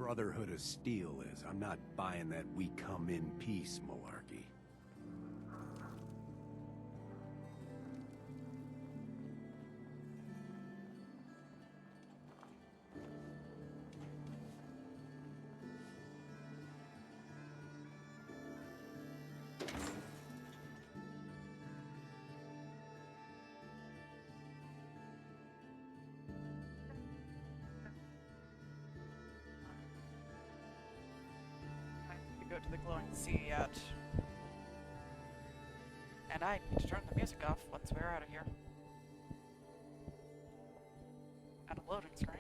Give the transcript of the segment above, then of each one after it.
Brotherhood of Steel is. I'm not buying that we come in peace malarkey. Go to the glowing sea yet. And I need to turn the music off once we're out of here. At a loading screen.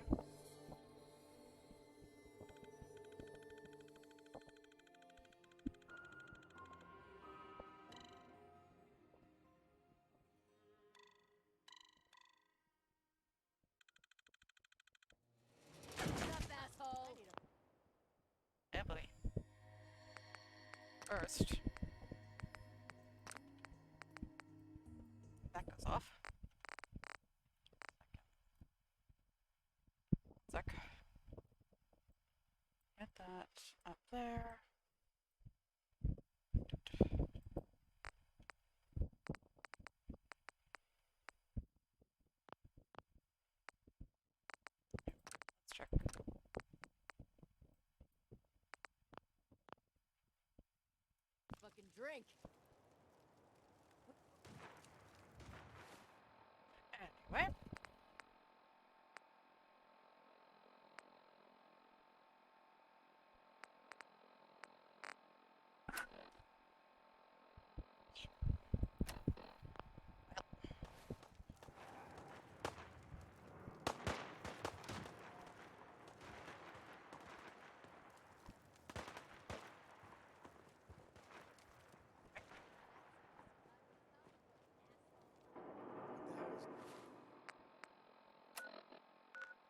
Emily. First. That goes off. Sec. Get that up there. Let's check. Fucking drink. Anyway.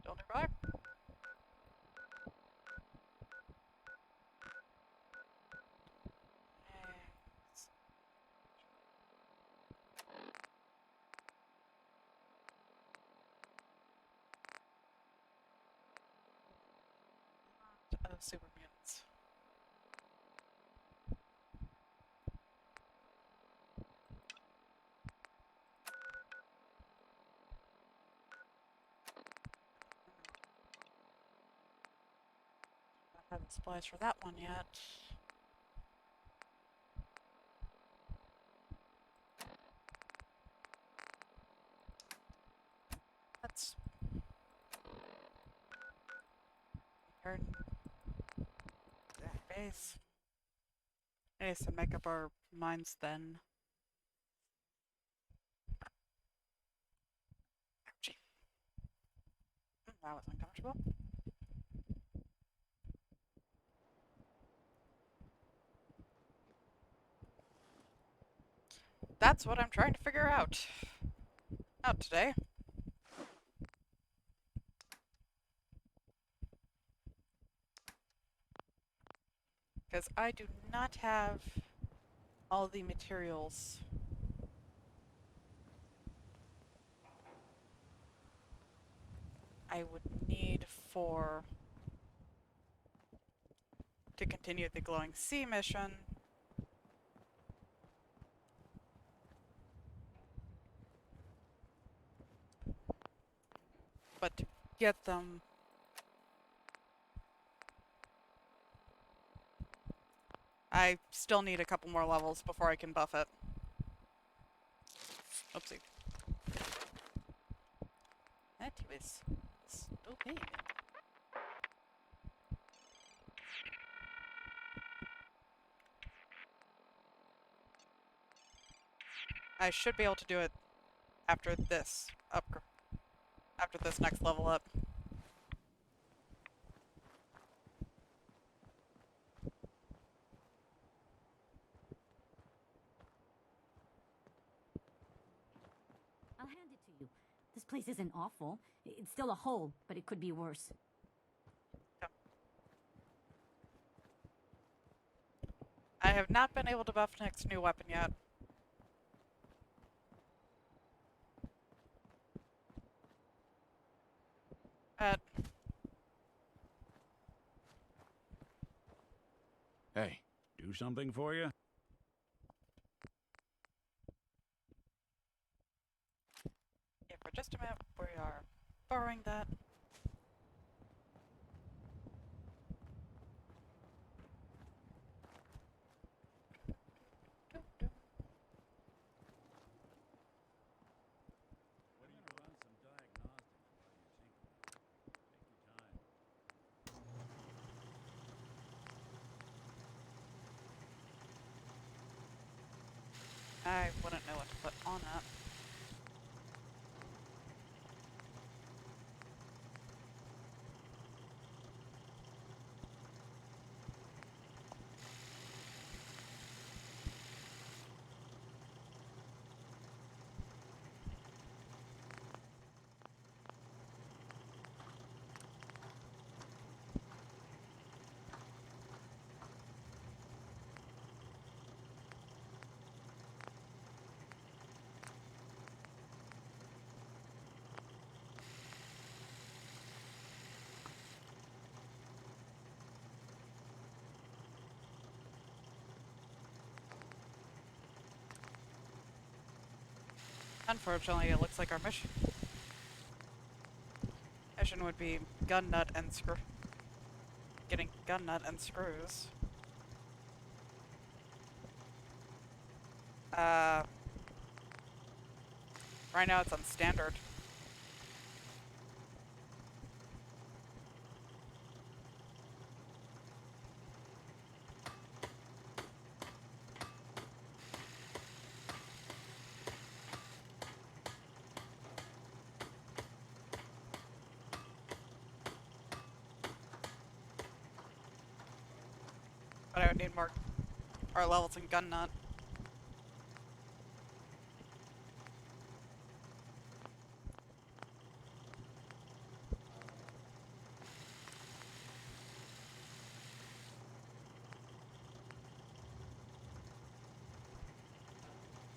Still nearby. Super mutants. Not having supplies for that one yet. Let's turn base. Okay, so make up our minds then. Ouchie. That was uncomfortable. That's what I'm trying to figure out. Not today. Because I do not have all the materials I would need to continue the glowing sea mission. But to get them, I still need a couple more levels before I can buff it. Oopsie. That was stupid. I should be able to do it after this after this next level up. I'll hand it to you. This place isn't awful. It's still a hole, but it could be worse. Yeah. I have not been able to buff Nick's new weapon yet. Do something for you? Yeah, for just a minute, we are borrowing that. What are you gonna run some diagnostics while you're tinkering? Take your time. I wouldn't know what to put on that. Unfortunately, it looks like our mission would be gun nut and screw. Getting gun nut and screws. Right now it's on standard. But I would need more levels in gun nut.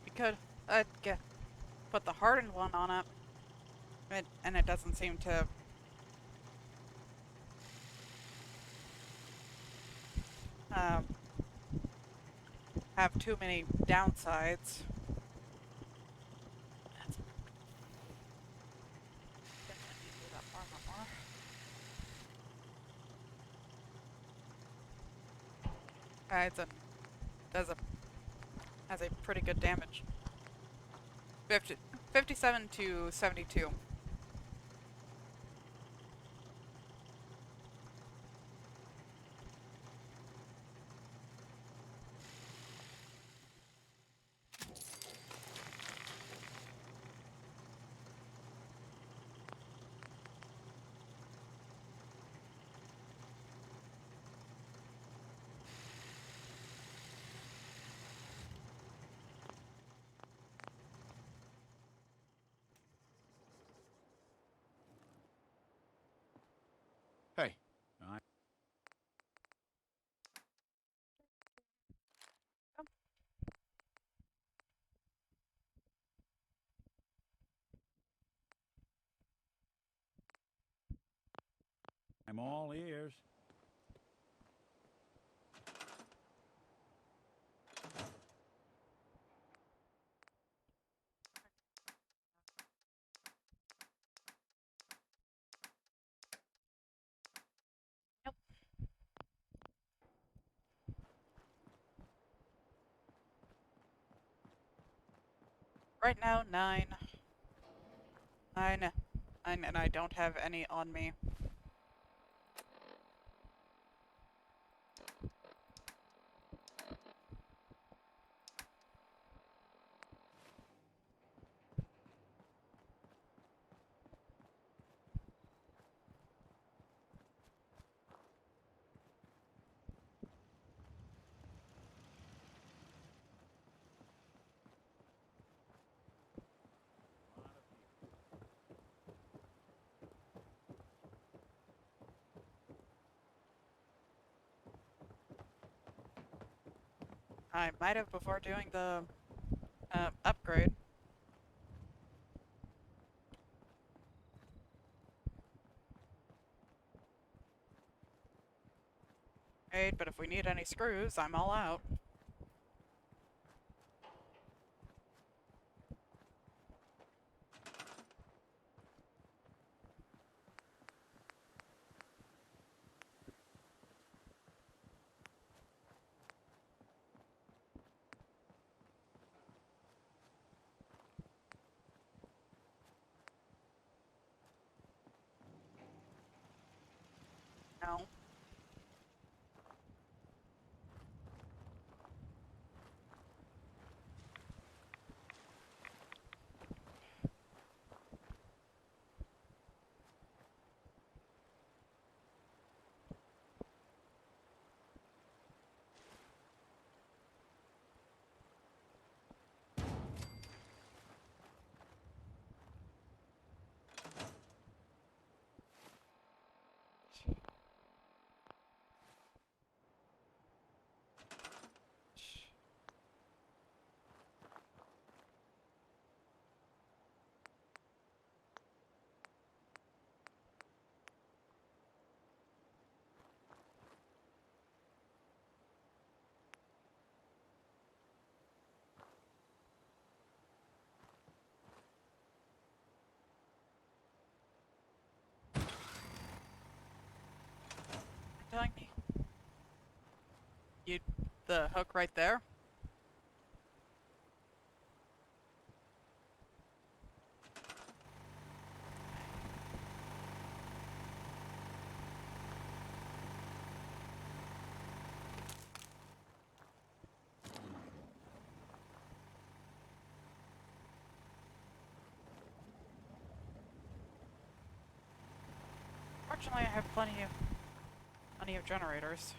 We could put the hardened one on it, and it doesn't seem to have too many downsides. It's a has a pretty good damage. 57 to 72. Hey, I'm all ears. Nope. Right now, 9. 9. 9, and I don't have any on me. I might have before doing the upgrade. Right, but if we need any screws, I'm all out. No. Telling me? You, the hook right there? Fortunately, I have plenty of generators.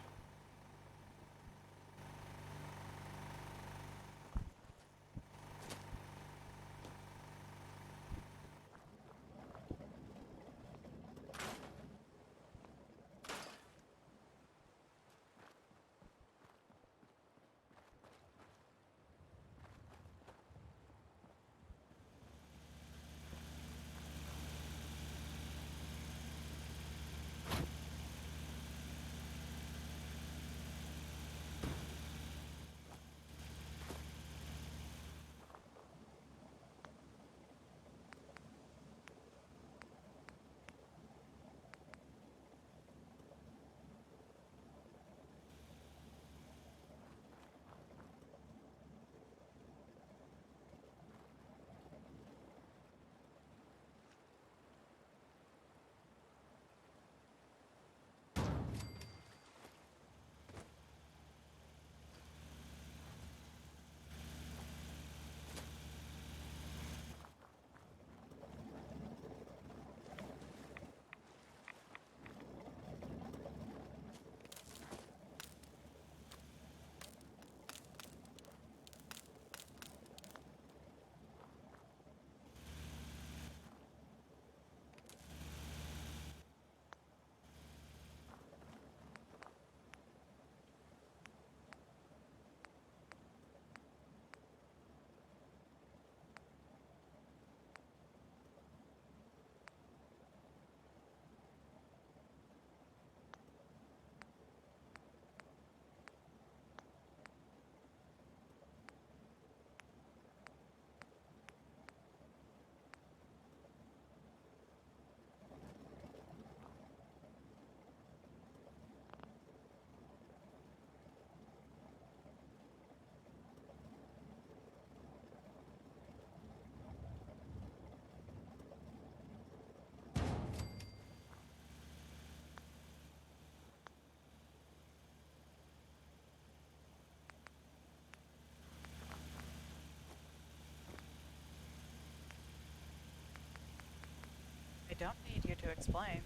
I don't need you to explain.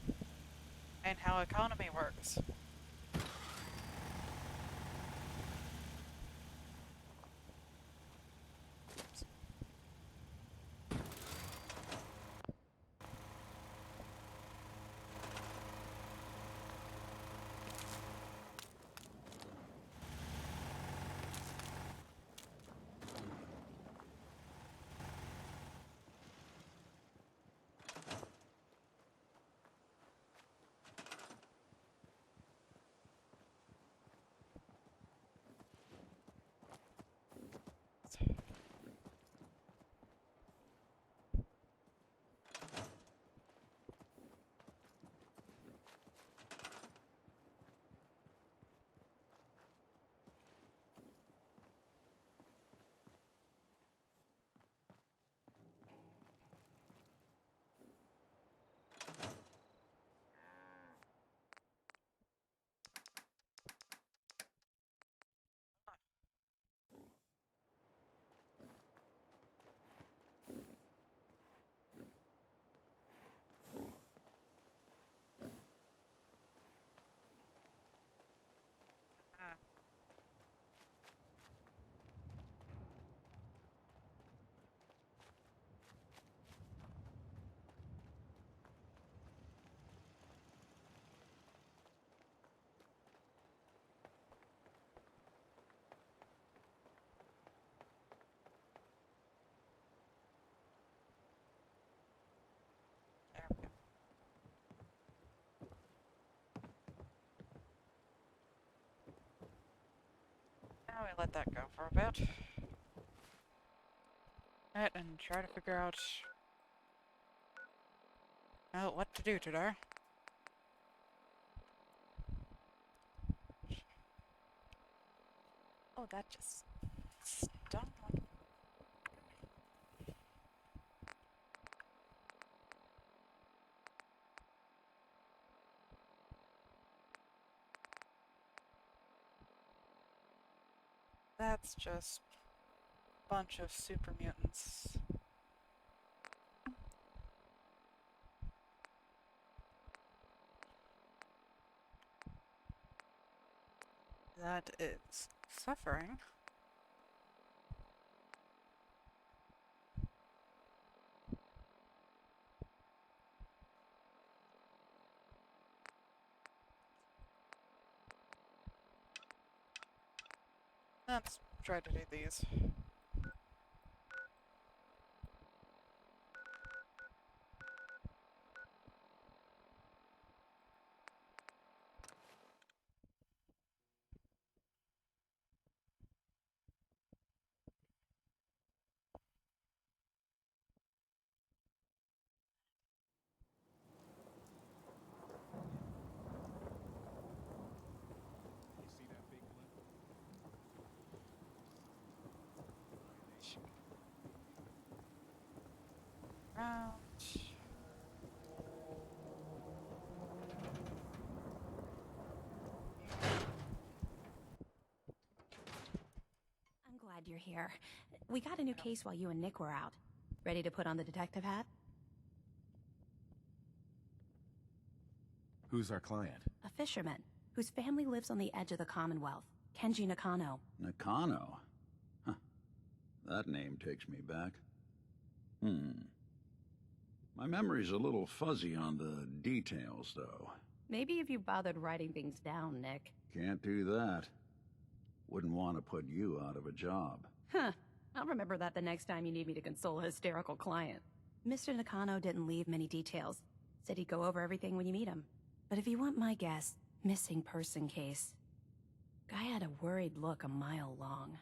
And how economy works. we let that go for a bit. Alright, and try to figure out what to do today. Oh, that just stung. That's just a bunch of super mutants. That is suffering. Let's try to do these. You see that big limp? Round. I'm glad you're here. We got a new case while you and Nick were out. Ready to put on the detective hat? Who's our client? A fisherman, whose family lives on the edge of the Commonwealth. Kenji Nakano. Nakano? Huh. That name takes me back. My memory's a little fuzzy on the details, though. Maybe if you bothered writing things down, Nick. Can't do that. Wouldn't want to put you out of a job. Huh. I'll remember that the next time you need me to console a hysterical client. Mr. Nakano didn't leave many details. Said he'd go over everything when you meet him. But if you want my guess, missing person case. Guy had a worried look a mile long.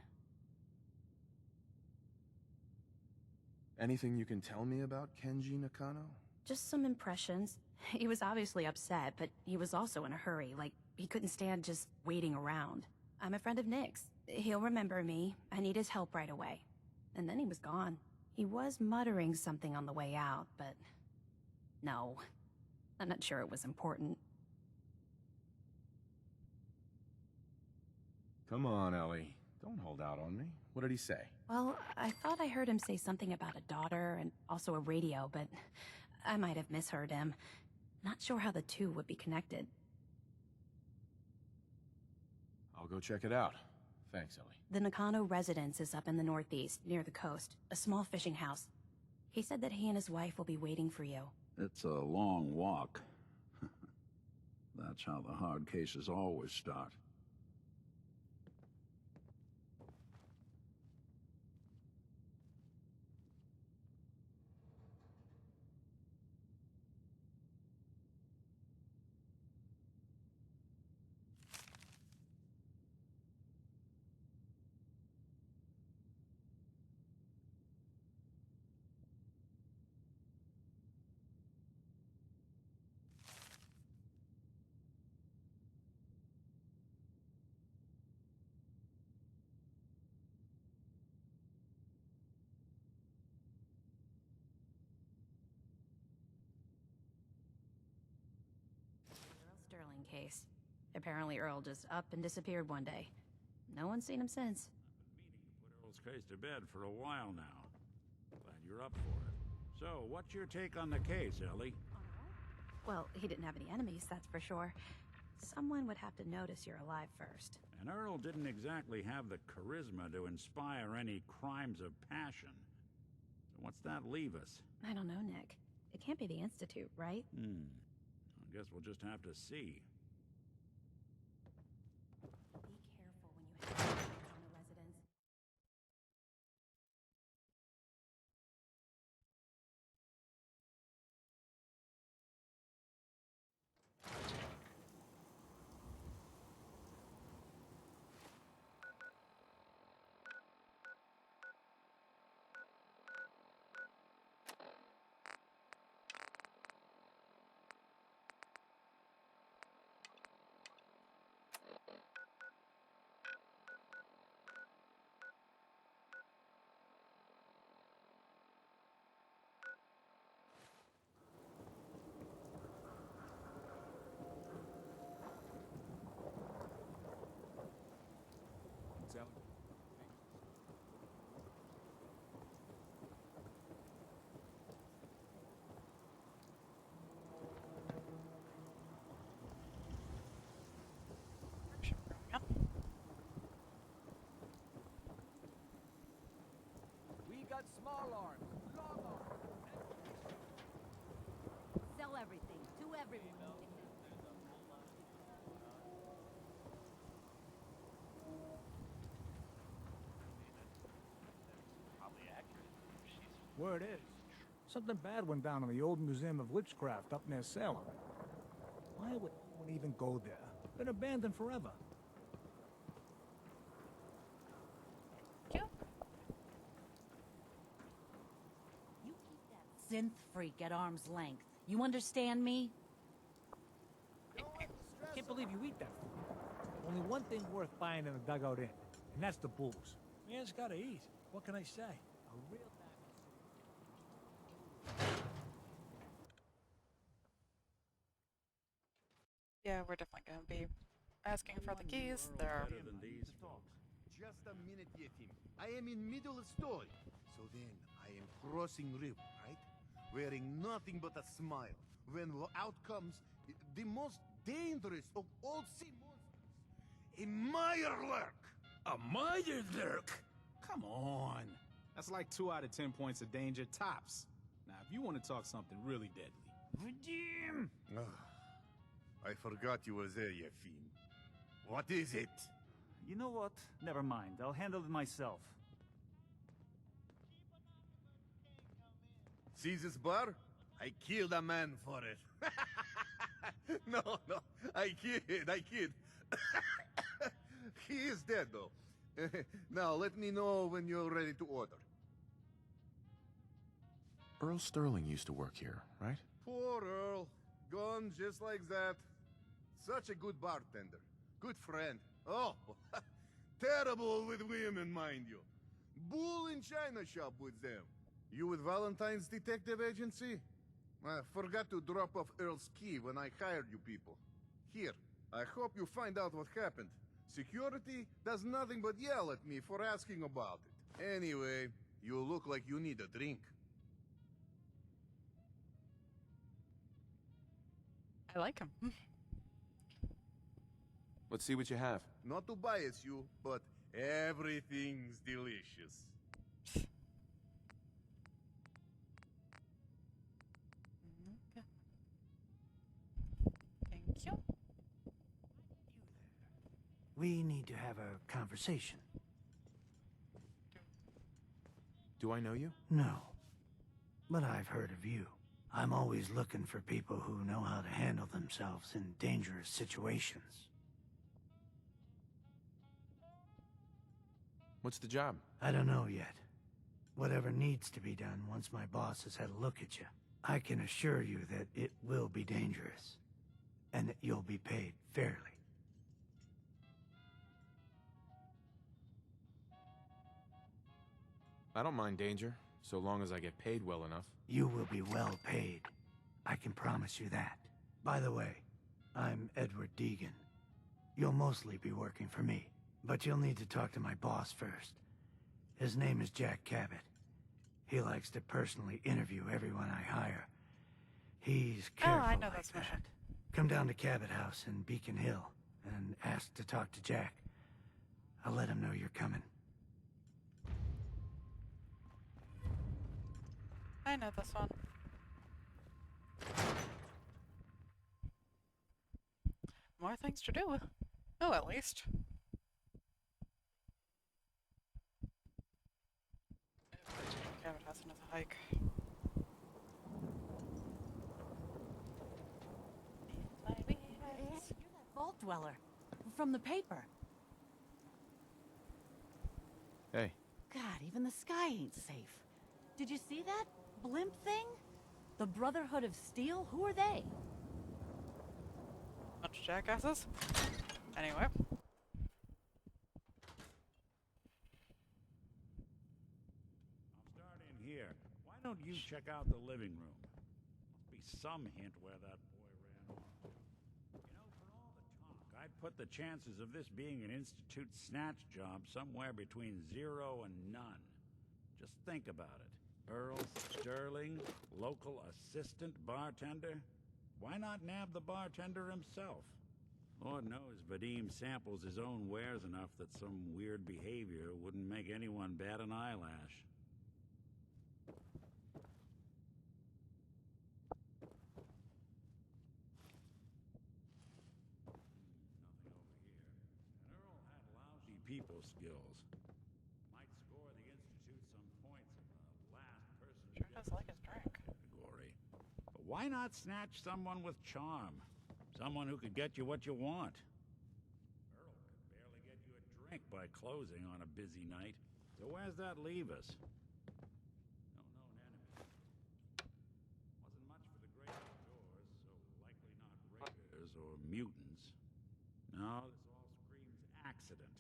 Anything you can tell me about Kenji Nakano? Just some impressions. He was obviously upset, but he was also in a hurry, like he couldn't stand just waiting around. I'm a friend of Nick's. He'll remember me. I need his help right away. And then he was gone. He was muttering something on the way out, but... no. I'm not sure it was important. Come on, Ellie. Don't hold out on me. What did he say? Well, I thought I heard him say something about a daughter and also a radio, but I might have misheard him. Not sure how the two would be connected. I'll go check it out. Thanks, Ellie. The Nakano residence is up in the northeast, near the coast. A small fishing house. He said that he and his wife will be waiting for you. It's a long walk. That's how the hard cases always start. Earl Sterling case. Apparently Earl just up and disappeared one day. No one's seen him since. Meaning to put Earl's case to bed for a while now. Glad you're up for it. So, what's your take on the case, Ellie? Well, he didn't have any enemies, that's for sure. Someone would have to notice you're alive first. And Earl didn't exactly have the charisma to inspire any crimes of passion. So what's that leave us? I don't know, Nick. It can't be the Institute, right? I guess we'll just have to see. Be careful when you head to the Nakano residence. got small arms, long arms. Sell everything to everyone. Word is, something bad went down in the old Museum of Witchcraft up near Salem. Why would anyone even go there? Been abandoned forever. Cute. You keep that synth freak at arm's length. You understand me? I can't believe you eat that food. Only one thing worth buying in the dugout inn, and that's the booze. Man's gotta eat. What can I say? A real Yeah, we're definitely gonna be asking for the keys. There. Better than these folks. Just a minute, Yetim. I am in middle of story. So then, I am crossing river, right? Wearing nothing but a smile. When out comes the most dangerous of all sea monsters. A Mirelurk! A Mirelurk? Come on. That's like 2 out of 10 points of danger tops. Now, if you want to talk something really deadly. Redeem! I forgot you were there, you fiend. What is it? You know what? Never mind. I'll handle it myself. See this bar? I killed a man for it. No, I kid. He is dead, though. Now, let me know when you're ready to order. Earl Sterling used to work here, right? Poor Earl. Gone just like that. Such a good bartender. Good friend. Oh, terrible with women, mind you. Bull in china shop with them. You with Valentine's Detective Agency? I forgot to drop off Earl's key when I hired you people. Here, I hope you find out what happened. Security does nothing but yell at me for asking about it. Anyway, you look like you need a drink. I like him. Let's see what you have. Not to bias you, but everything's delicious. Okay. Thank you. We need to have a conversation. Do I know you? No. But I've heard of you. I'm always looking for people who know how to handle themselves in dangerous situations. What's the job? I don't know yet. Whatever needs to be done once my boss has had a look at you. I can assure you that it will be dangerous. And that you'll be paid fairly. I don't mind danger, so long as I get paid well enough. You will be well paid. I can promise you that. By the way, I'm Edward Deegan. You'll mostly be working for me, but you'll need to talk to my boss first. His name is Jack Cabot. He likes to personally interview everyone I hire. He's careful I know like this that. mission. Come down to Cabot House in Beacon Hill and ask to talk to Jack. I'll let him know you're coming. I know this one. More things to do. Oh, at least. Cabot has another hike. You're that vault dweller from the paper. Hey. God, even the sky ain't safe. Did you see that blimp thing? The Brotherhood of Steel? Who are they? Bunch of jackasses. Anyway. I'll start in here. Why don't you check out the living room? Must be some hint where that boy ran off to. You know, for all the talk, I'd put the chances of this being an Institute snatch job somewhere between 0 and none. Just think about it. Earl Sterling, local assistant bartender? Why not nab the bartender himself? Lord knows Vadim samples his own wares enough that some weird behavior wouldn't make anyone bat an eyelash. skills. Might score the Institute some points in the last person to Sure get does like his drink. category. But why not snatch someone with charm? Someone who could get you what you want. Earl could barely get you a drink by closing on a busy night. So where's that leave us? No known enemy. Wasn't much for the great outdoors, so likely not raiders or mutants. No, this all screams accident.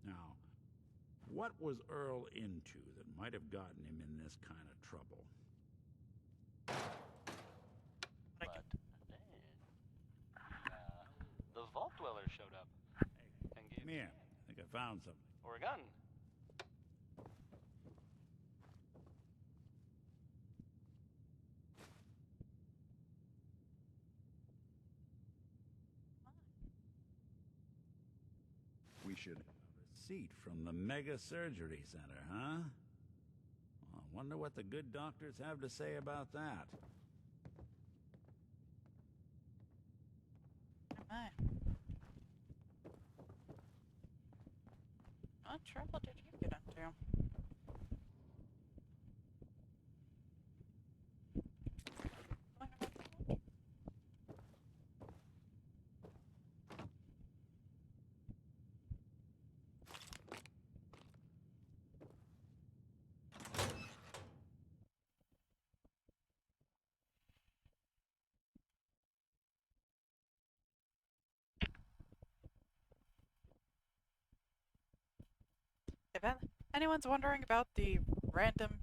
Now, what was Earl into that might have gotten him in this kind of trouble? Thank you. The Vault Dweller showed up. And gave Come here. I think I found something. or a gun. We should. Receipt from the Mega Surgery Center, huh? Well, I wonder what the good doctors have to say about that. My. What trouble did you get into? If anyone's wondering about the random,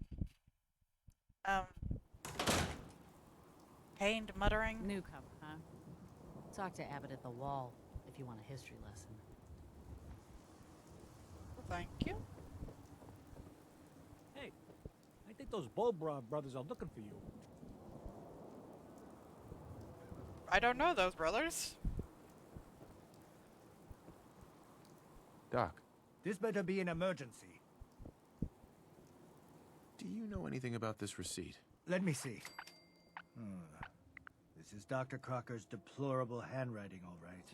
pained muttering, Newcomer, huh? Talk to Abbott at the wall if you want a history lesson. thank you. Hey, I think those Bulbra brothers are looking for you. I don't know those brothers. Doc, This better be an emergency. do you know anything about this receipt? Let me see. This is Dr. Crocker's deplorable handwriting, all right.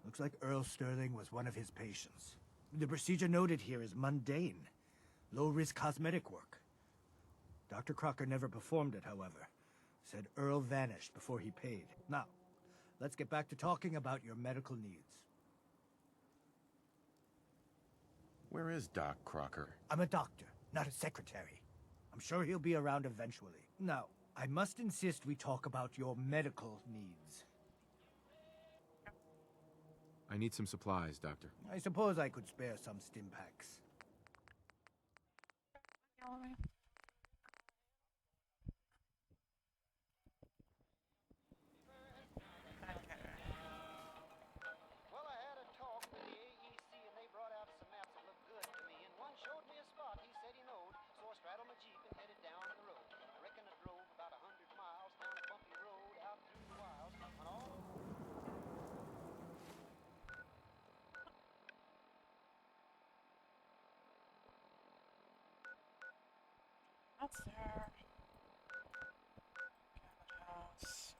Looks like Earl Sterling was one of his patients. The procedure noted here is mundane, low-risk cosmetic work. Dr. Crocker never performed it, however. Said Earl vanished before he paid. Now, let's get back to talking about your medical needs. Where is Doc Crocker? I'm a doctor, not a secretary. I'm sure he'll be around eventually. Now, I must insist we talk about your medical needs. I need some supplies, Doctor. I suppose I could spare some stim packs. Well, I had a talk with the AEC and they brought out some maps that looked good to me. And one showed me a spot he said he knowed, so I straddled my Jeep and headed down the road. I reckon I drove about 100 miles down a bumpy road out through the wilds on all That's there. Cabot House.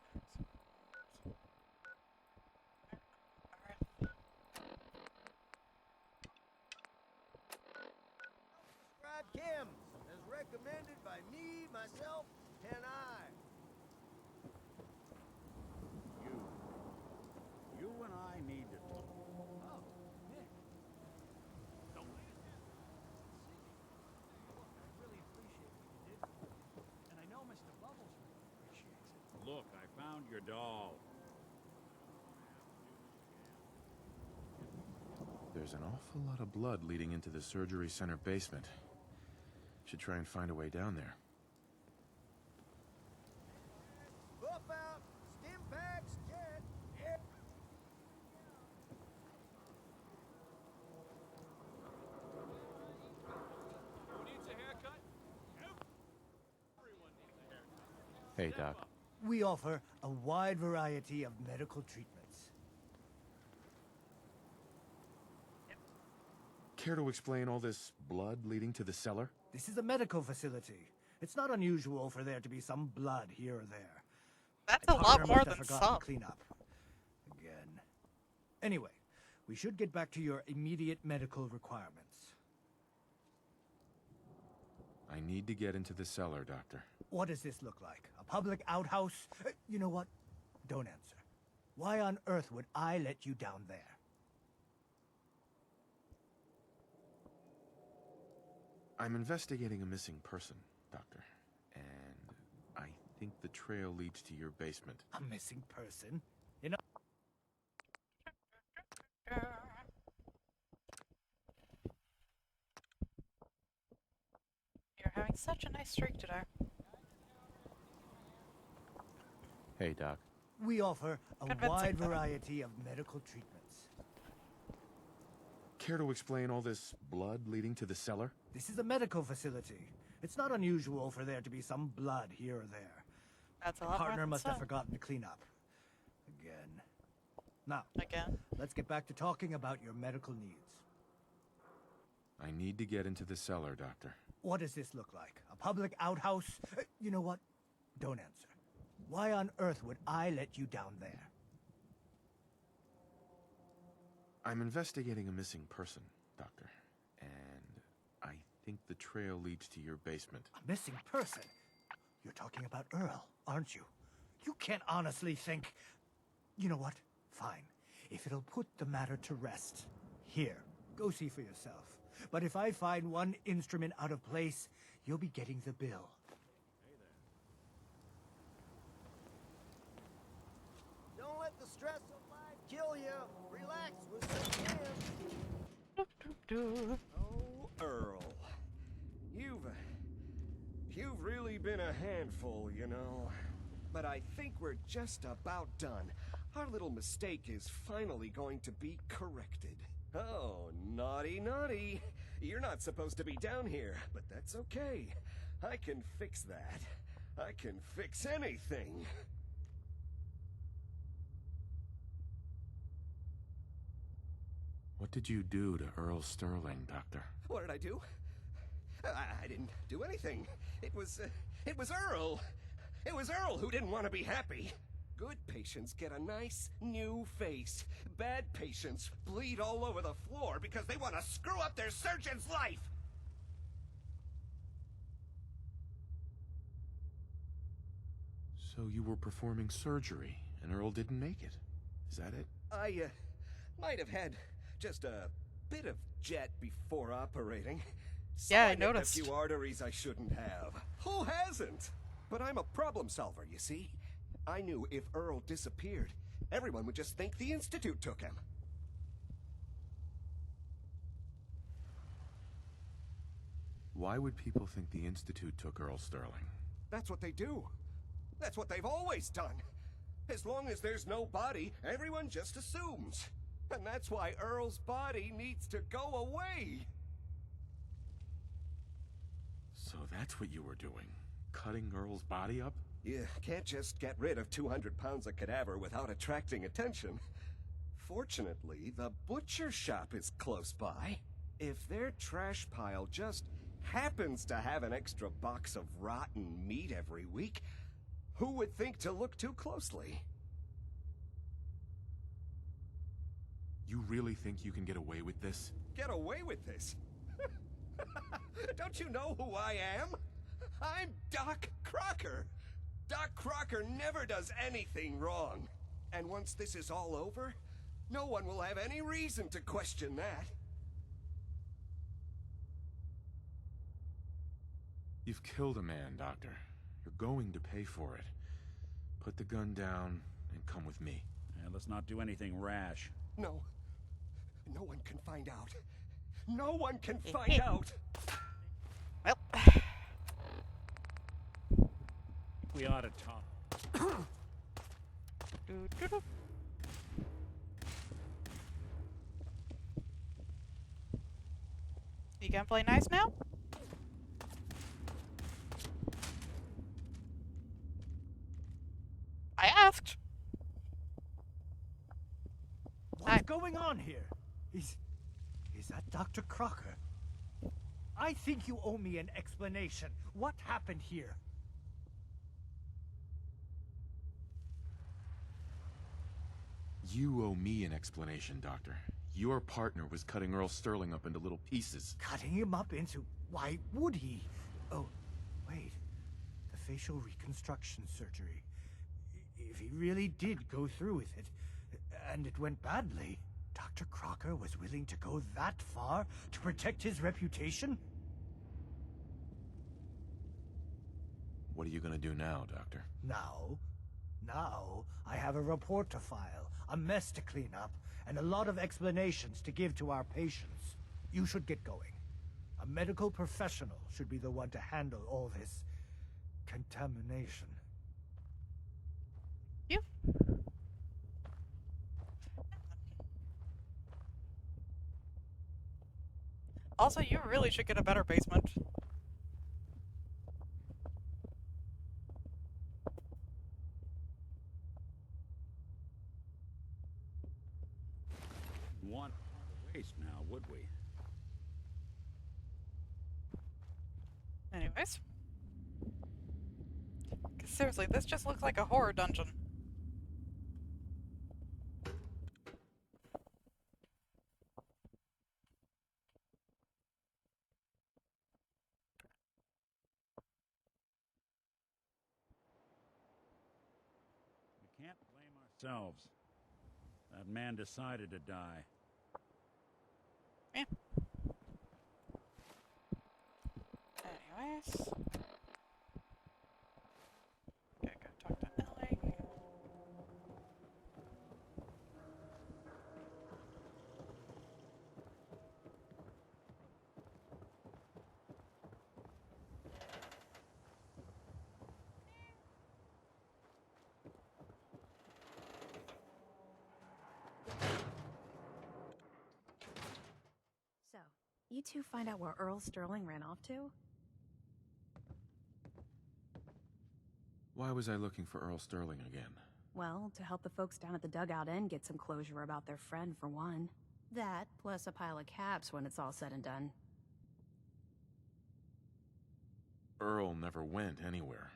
Prescribed chems, as recommended by me, myself, and I. You and I need to talk. Oh, Nick. Don't I really appreciate what you did. And I know Mr. Bubbles really appreciates it. Look, I found your doll. There's an awful lot of blood leading into the surgery center basement. Should try and find a way down there. Buff out, stim packs, jet. Yeah. Who needs a haircut? Everyone needs a haircut. Hey, Doc. We offer a wide variety of medical treatments. Care to explain all this blood leading to the cellar? This is a medical facility. It's not unusual for there to be some blood here or there. That's My a lot partner more must have than forgotten some. to clean up. Again. Anyway, We should get back to your immediate medical requirements. I need to get into the cellar, Doctor. What does this look like? A public outhouse? You know what? Don't answer. Why on earth would I let you down there? I'm investigating a missing person, Doctor. And I think the trail leads to your basement. A missing person? You know... You're having such a nice streak today. Hey, Doc. We offer a Convincing wide them. variety of medical treatments. Care to explain all this blood leading to the cellar? This is a medical facility. It's not unusual for there to be some blood here or there. That's a The lot more partner than must have some. forgotten to clean up. Again. Now, Again? let's get back to talking about your medical needs. I need to get into the cellar, Doctor. What does this look like? A public outhouse? You know what? Don't answer. Why on earth would I let you down there? I'm investigating a missing person, Doctor. And I think the trail leads to your basement. A missing person? You're talking about Earl, aren't you? You can't honestly think... You know what? Fine. If it'll put the matter to rest. Here, go see for yourself. But if I find one instrument out of place, you'll be getting the bill. Don't let the stress of life kill you. Relax with some Kim. Oh, Earl. You've really been a handful, you know. But I think we're just about done. Our little mistake is finally going to be corrected. Oh, naughty, naughty. You're not supposed to be down here, but that's okay. I can fix that. I can fix anything. What did you do to Earl Sterling, Doctor? What did I do? I didn't do anything. It was Earl. It was Earl who didn't want to be happy. Good patients get a nice new face. Bad patients bleed all over the floor because they want to screw up their surgeon's life. So you were performing surgery, and Earl didn't make it. Is that it? I might have had just a bit of jet before operating. Yeah, I Nicked noticed. a few arteries I shouldn't have. Who hasn't? But I'm a problem solver, you see. I knew if Earl disappeared, everyone would just think the Institute took him. Why would people think the Institute took Earl Sterling? That's what they do. That's what they've always done. As long as there's no body, everyone just assumes. And that's why Earl's body needs to go away. So that's what you were doing? Cutting Earl's body up? You can't just get rid of 200 pounds of cadaver without attracting attention. Fortunately, the butcher shop is close by. If their trash pile just happens to have an extra box of rotten meat every week, who would think to look too closely? You really think you can get away with this? Get away with this? Don't you know who I am? I'm Doc Crocker. Doc Crocker never does anything wrong. And once this is all over, no one will have any reason to question that. You've killed a man, Doctor. You're going to pay for it. Put the gun down and come with me. Yeah, let's not do anything rash. No. No one can find out. No one can find out! Well. We ought to talk. You gonna play nice now? I asked. What's going on here? Is that Dr. Crocker? I think you owe me an explanation. What happened here? You owe me an explanation, Doctor. Your partner was cutting Earl Sterling up into little pieces. Cutting him up into... Why would he? Oh, wait. The facial reconstruction surgery. If he really did go through with it, and it went badly, Dr. Crocker was willing to go that far to protect his reputation? What are you gonna do now, Doctor? Now, I have a report to file, a mess to clean up, and a lot of explanations to give to our patients. You should get going. A medical professional should be the one to handle all this contamination. You? Also, you really should get a better basement. Want to waste now, would we? Anyways. 'Cause seriously, this just looks like a horror dungeon. We can't blame ourselves. That man decided to die. Yeah. Anyways. Gotta go talk to Ellie. So, you two find out where Earl Sterling ran off to? Why was I looking for Earl Sterling again? Well, to help the folks down at the Dugout Inn get some closure about their friend, for one. That, plus a pile of caps when it's all said and done. Earl never went anywhere.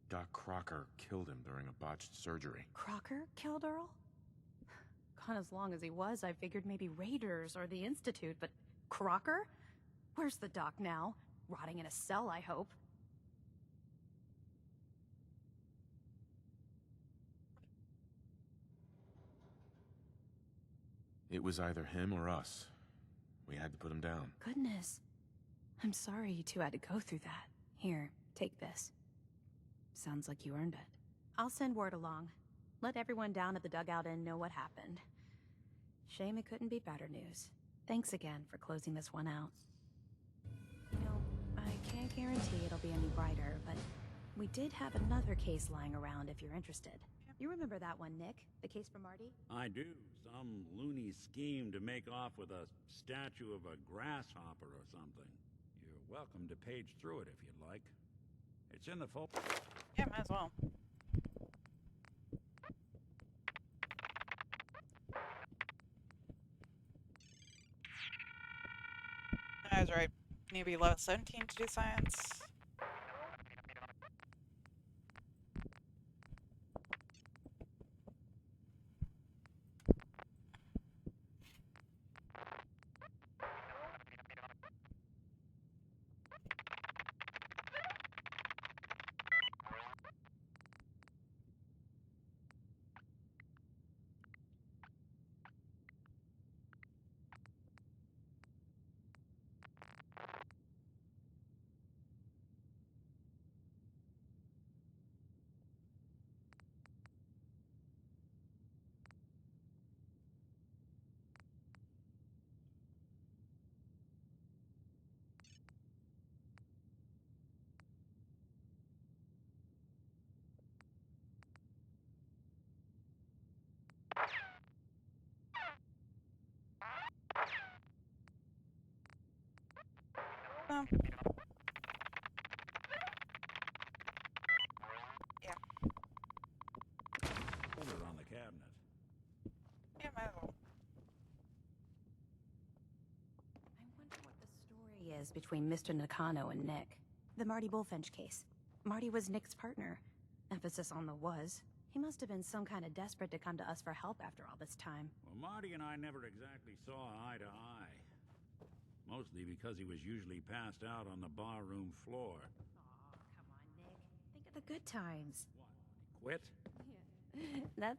Doc Crocker killed him during a botched surgery. Crocker killed Earl? Gone as long as he was, I figured maybe Raiders or the Institute, but Crocker? Where's the doc now? Rotting in a cell, I hope. It was either him or us. We had to put him down. Goodness. I'm sorry you two had to go through that. Here, take this. Sounds like you earned it. I'll send word along. Let everyone down at the Dugout Inn know what happened. Shame it couldn't be better news. Thanks again for closing this one out. You know, I can't guarantee it'll be any brighter, but we did have another case lying around if you're interested. You remember that one, Nick? The case for Marty? I do. Some loony scheme to make off with a statue of a grasshopper or something. You're welcome to page through it if you'd like. It's in the folder. Yeah, might as well. I was right. Maybe level 17 to do science. Yeah. Folder on the cabinet. Yeah, might as well. I wonder what the story is between Mr. Nakano and Nick. The Marty Bullfinch case. Marty was Nick's partner. Emphasis on the was. He must have been some kind of desperate to come to us for help after all this time. Well, Marty and I never exactly saw eye to eye. Mostly because he was usually passed out on the barroom floor. Aw, come on, Nick. Think of the good times. Quit? That...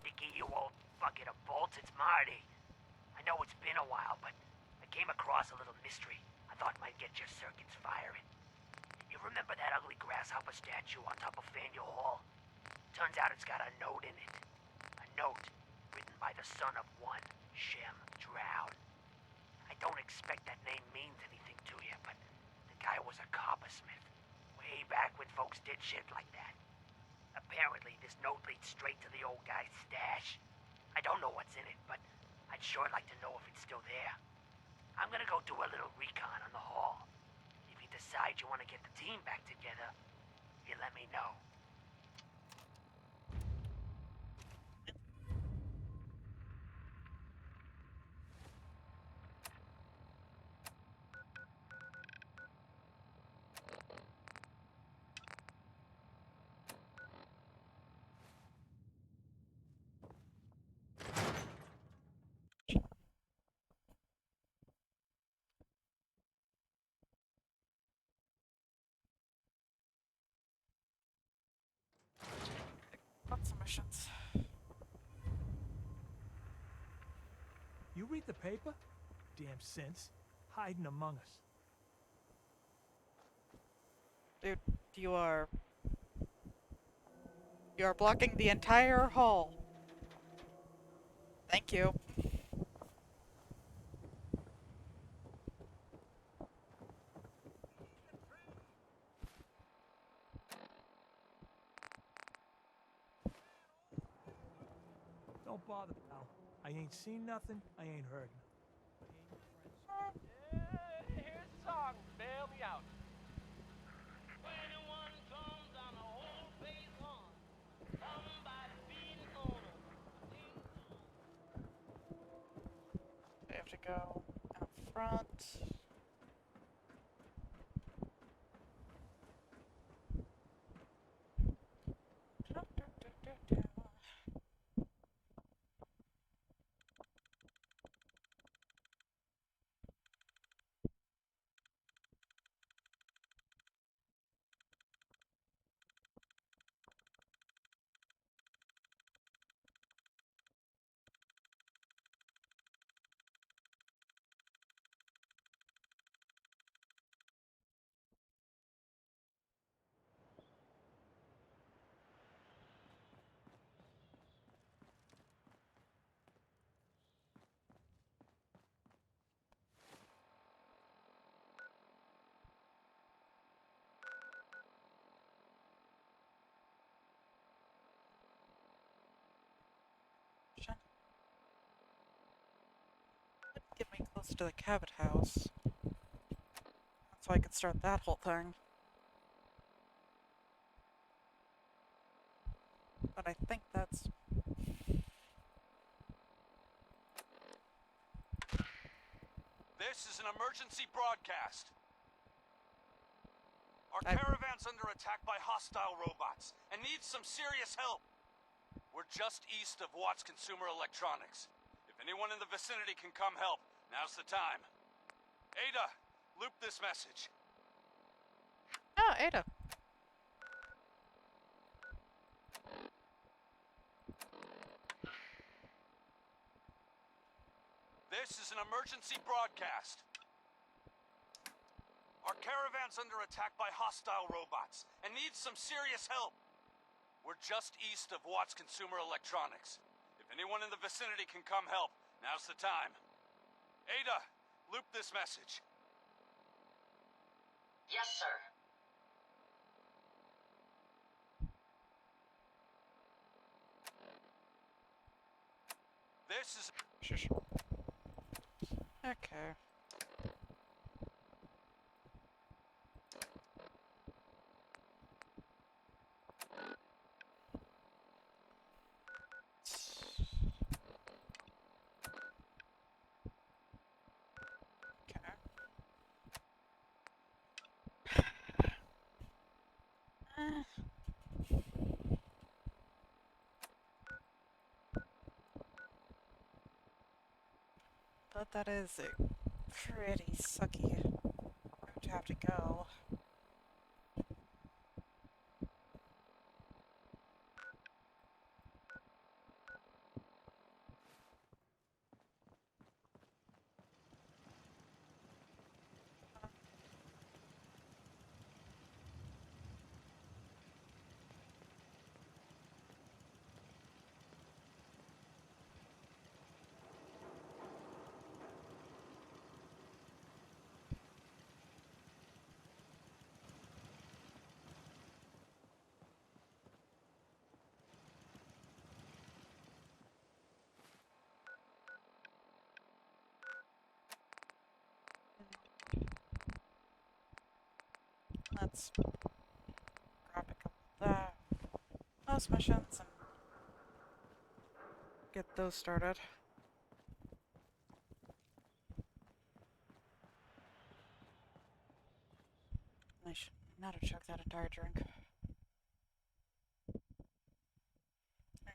Nicky, you old bucket of bolts, it's Marty. I know it's been a while, but I came across a little mystery I thought might get your circuits firing. You remember that ugly grasshopper statue on top of Faneuil Hall? Turns out it's got a note in it. A note written by the son of one Shem Drown. I don't expect that name means anything to you, but the guy was a coppersmith. Way back when folks did shit like that. Apparently, this note leads straight to the old guy's stash. I don't know what's in it, but I'd sure like to know if it's still there. I'm gonna go do a little recon on the hall. If you decide you want to get the team back together, you let me know. Got some missions. You read the paper? Damn sense. Hiding among us. Dude, you are blocking the entire hall. Thank you. Don't bother, pal. I ain't seen nothing, I ain't heard nothing. Here's the song. Bail me out. We have to go out front. Get me close to the Cabot house, so I can start that whole thing. But I think that's... This is an emergency broadcast. Our caravan's under attack by hostile robots and needs some serious help. We're just east of Watts Consumer Electronics. If anyone in the vicinity can come help, now's the time. Ada, loop this message. Oh, Ada. This is an emergency broadcast. Our caravan's under attack by hostile robots and needs some serious help. We're just east of Watts Consumer Electronics. If anyone in the vicinity can come help, now's the time. Ada, loop this message. Yes, sir. This is... Shush. Okay. But that is a pretty sucky route to have to go. Let's grab a couple of those missions and get those started. I should not have chugged that entire drink. And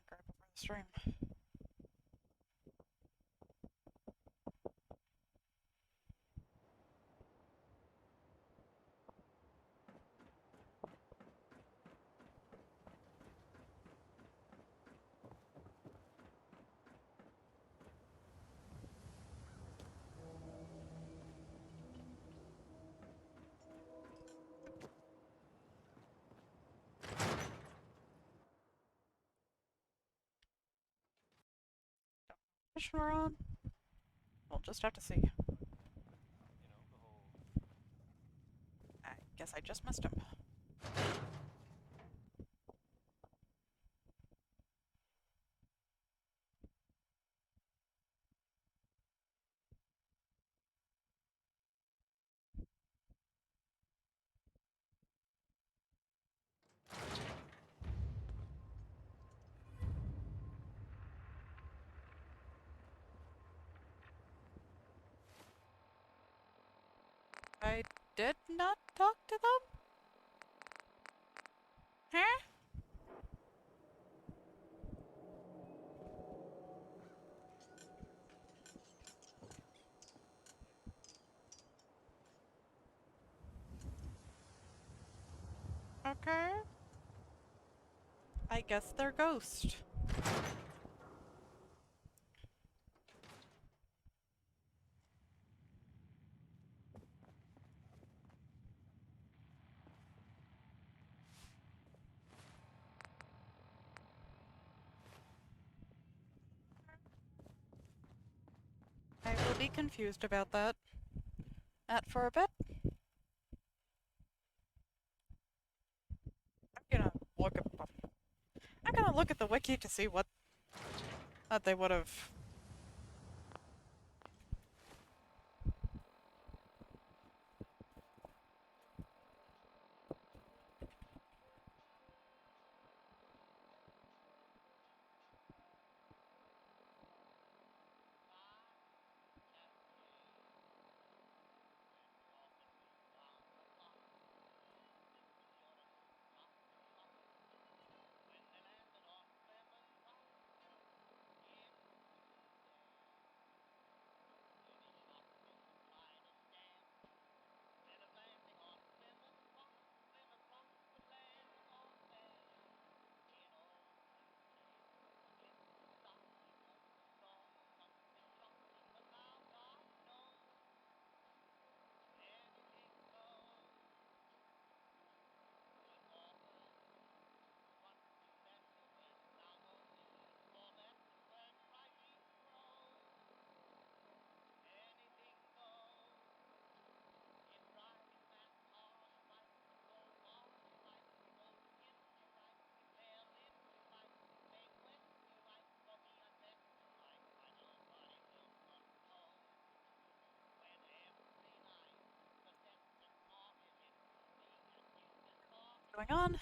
grab it for the stream. Which we're on? We'll just have to see. I guess I just missed him. I did not talk to them? Huh? Okay. I guess they're ghost. I will be confused about that for a bit. I'm gonna look at the wiki to see what that they would have. Going on?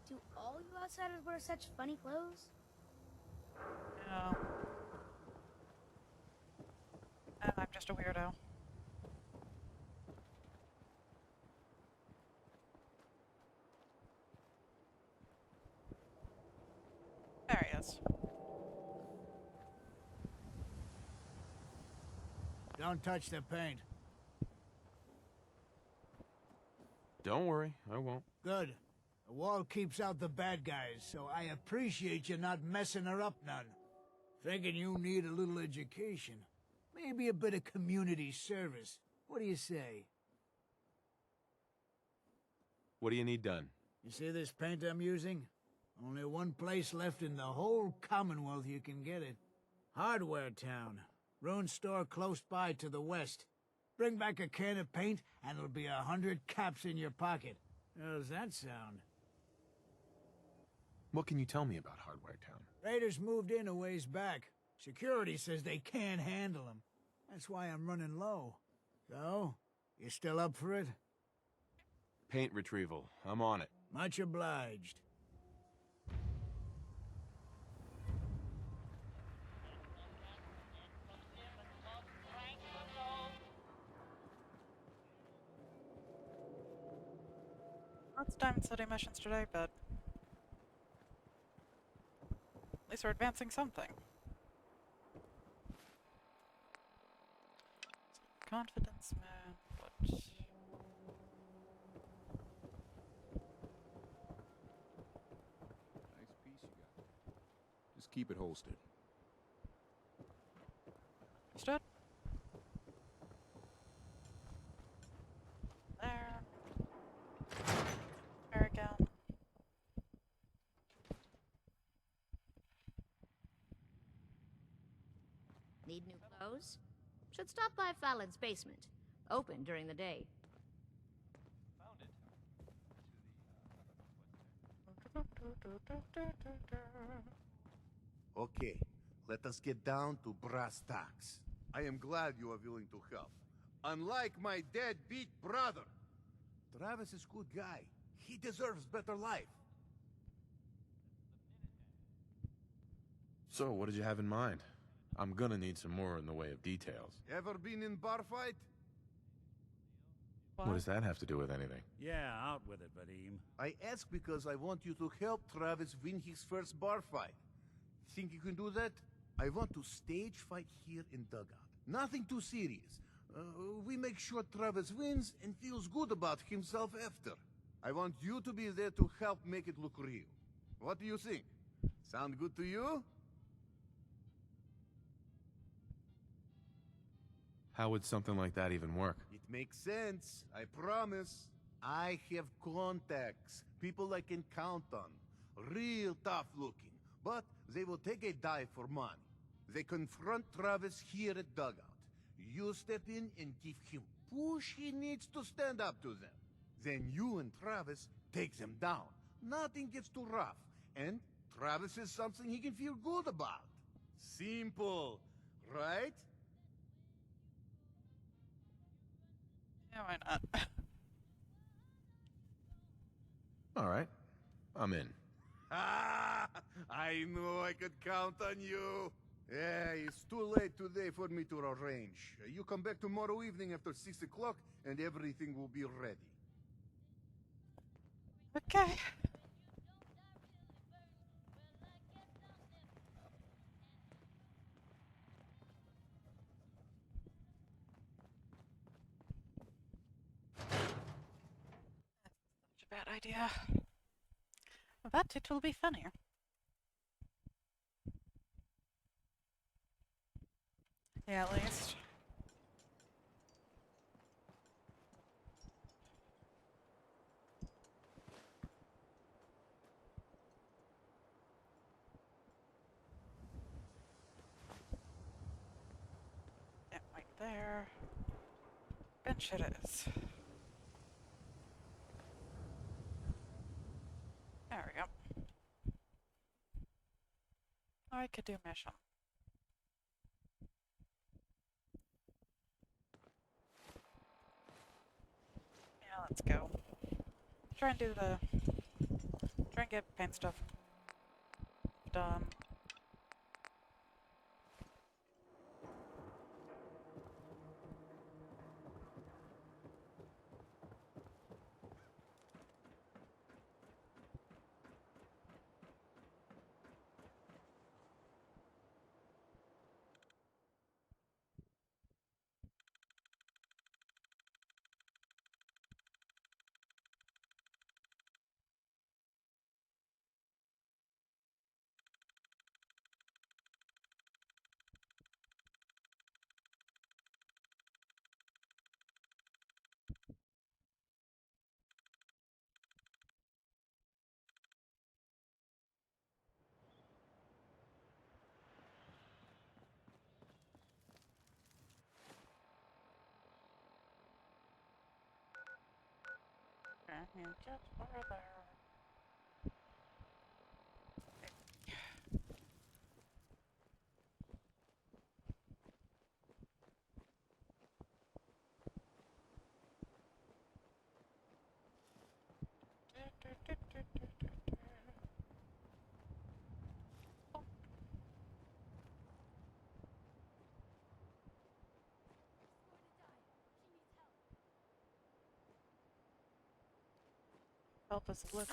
Do all you outsiders wear such funny clothes? No. I'm just a weirdo. There he is. Don't touch the paint. Don't worry, I won't. Good. The wall keeps out the bad guys, so I appreciate you not messing her up none. Thinking you need a little education. Maybe a bit of community service. What do you say? What do you need done? You see this paint I'm using? Only one place left in the whole Commonwealth you can get it. Hardware Town. Ruined store close by to the west. Bring back a can of paint, and it'll be 100 caps in your pocket. How does that sound? What can you tell me about Hardware Town? Raiders moved in a ways back. Security says they can't handle them. That's why I'm running low. So, you still up for it? Paint retrieval. I'm on it. Much obliged. Lots of Diamond City missions today, but at least we're advancing something. Confidence, man. What? Nice piece you got. Just keep it holstered. Understood? There. There again. Need new clothes? Should stop by Fallon's basement. Open during the day. Okay, let us get down to brass tacks. I am glad you are willing to help. Unlike my deadbeat brother. Travis is a good guy. He deserves better life. So, what did you have in mind? I'm gonna need some more in the way of details. Ever been in bar fight? What does that have to do with anything? Yeah, out with it, Vadim. I ask because I want you to help Travis win his first bar fight. Think you can do that? I want to stage fight here in Dugout. Nothing too serious. We make sure Travis wins and feels good about himself after. I want you to be there to help make it look real. What do you think? Sound good to you? How would something like that even work? It makes sense, I promise. I have contacts, people I can count on. Real tough looking, but they will take a dive for money. They confront Travis here at Dugout. You step in and give him push he needs to stand up to them. Then you and Travis take them down. Nothing gets too rough, and Travis is something he can feel good about. Simple, right? Yeah, why not? All right, I'm in. Ah, I knew I could count on you. Yeah, it's too late today for me to arrange. You come back tomorrow evening after 6 o'clock, and everything will be ready. Okay. Such a bad idea. But it will be funnier. Yeah, at least. Yeah, right there. Bench it is. I could do mission. Yeah, let's go. Try and do the... Try and get paint stuff done. And just further. Help us look.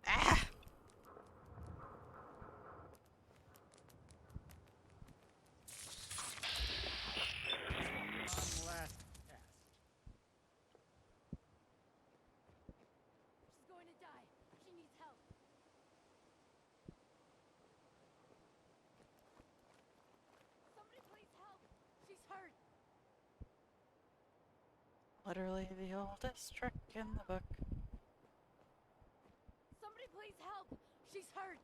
Ah! One last test. She's going to die. She needs help. Somebody please help. She's hurt. Literally the oldest trick in the book. Somebody please help. She's hurt.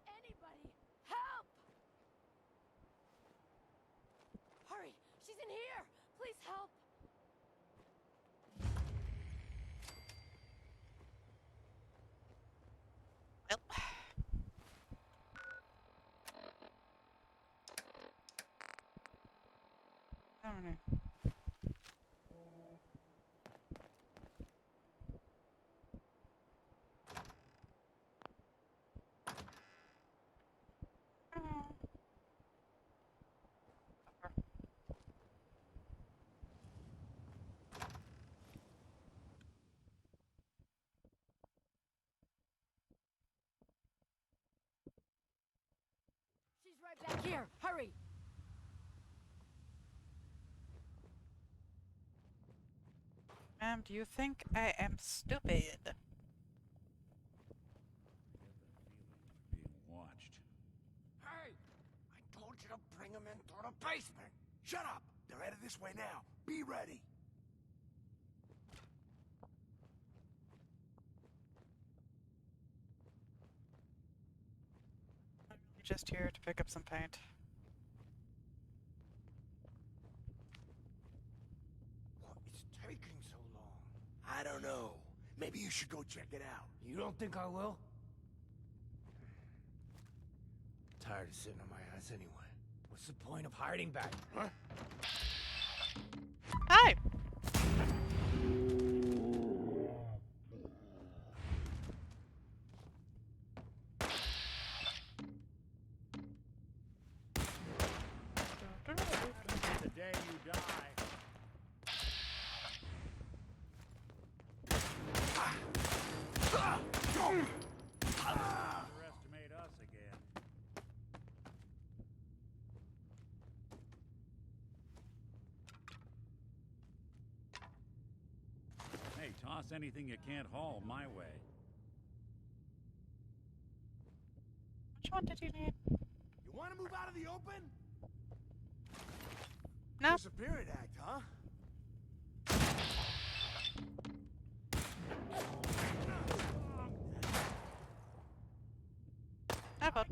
Anybody, help! Hurry, she's in here. Please help. Well. I don't know. She's right back here. Hurry. Ma'am, do you think I am stupid? Being watched. Hey! I told you to bring them into the basement! Shut up! They're headed this way now. Be ready! I'm just here to pick up some paint. It's taking so long. I don't know. Maybe you should go check it out. You don't think I will? Tired of sitting on my ass anyway. What's the point of hiding back, huh? Hi! The day you die. Underestimate us again. Hey, toss anything you can't haul my way. Which one did you need? You want to move out of the open? No. Disappearance act, huh? How about?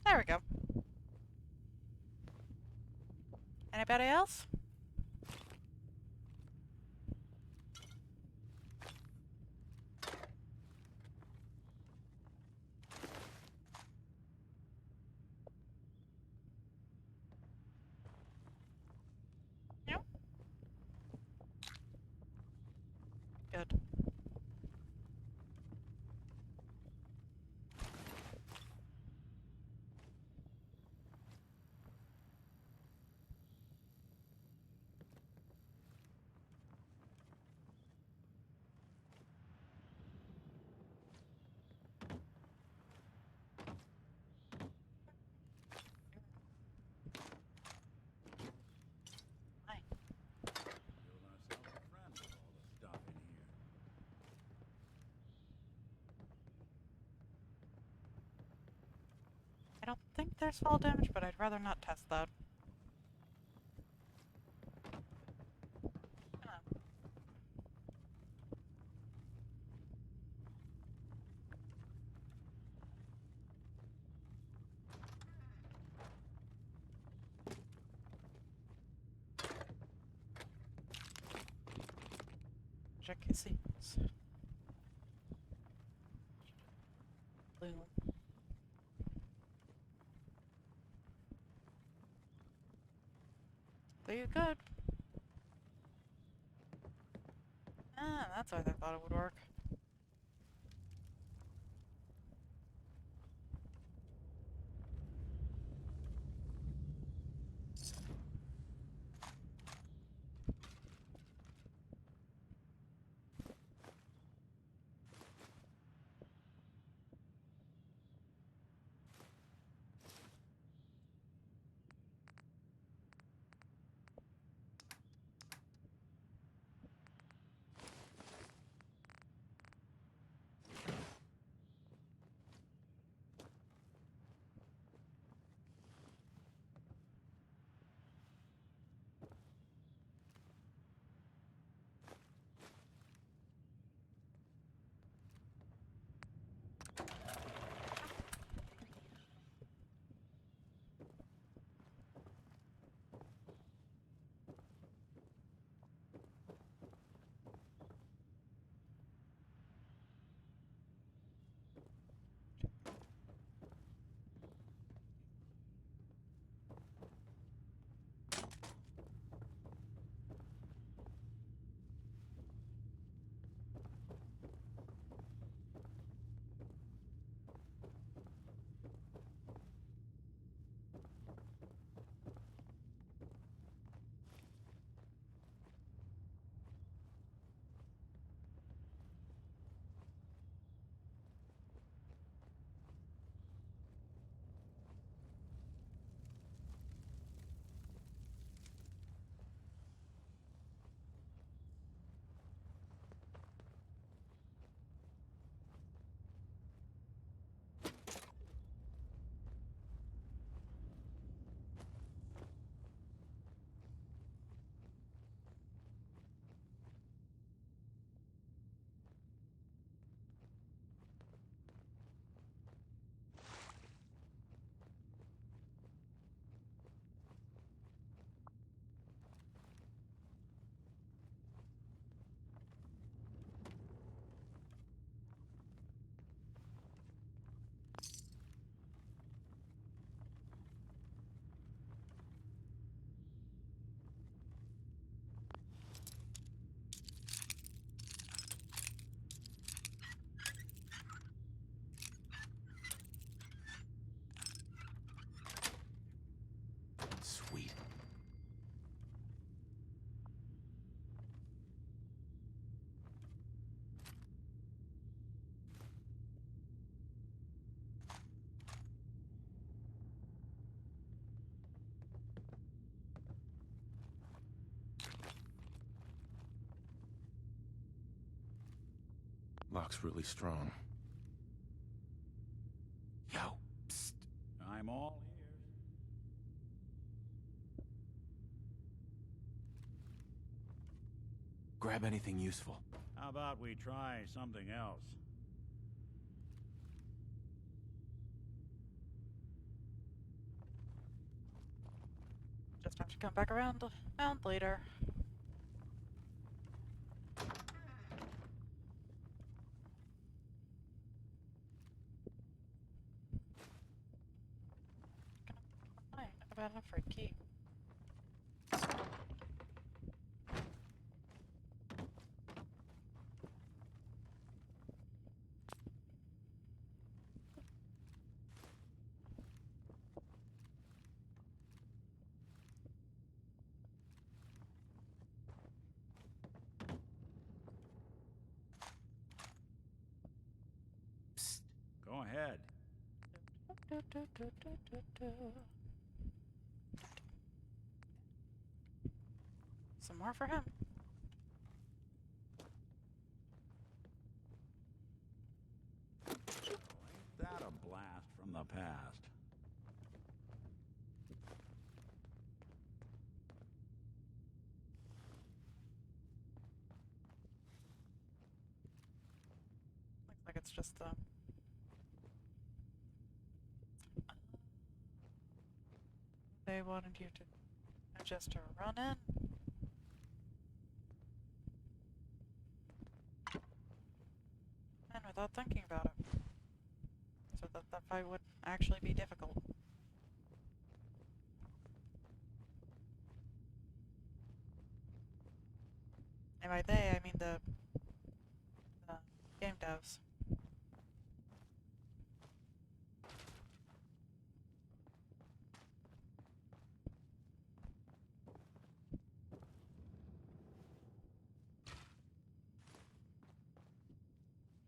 There we go. Anybody else? No? Good. I don't think there's fall damage, but I'd rather not test that. Check his sequels. Blue. So you could. Ah, that's why they thought it would work. Sweet. Lock's really strong. Yo, psst. I'm all ears. Grab anything useful. How about we try something else? come back around later. Fine, not bad enough for a key. Go ahead. Some more for him. Ain't that a blast from the past? Looks like it's just the... They wanted you to just to run in. And without thinking about it. So that the fight would actually be difficult. And by they, I mean the game devs.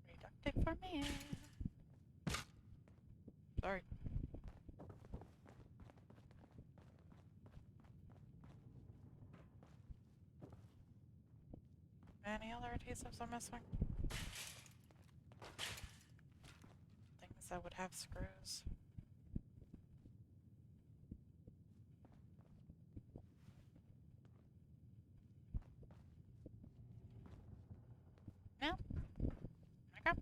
Reductive for me. Sorry. Any other adhesives I'm missing? Things that would have screws. No. Okay.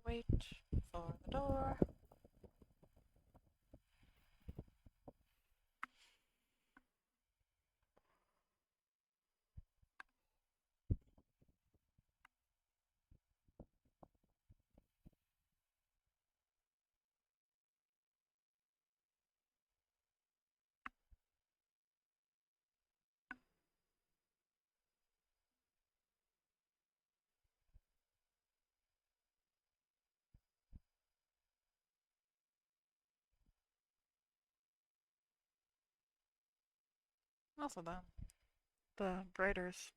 Wait for the door. Also the Braiders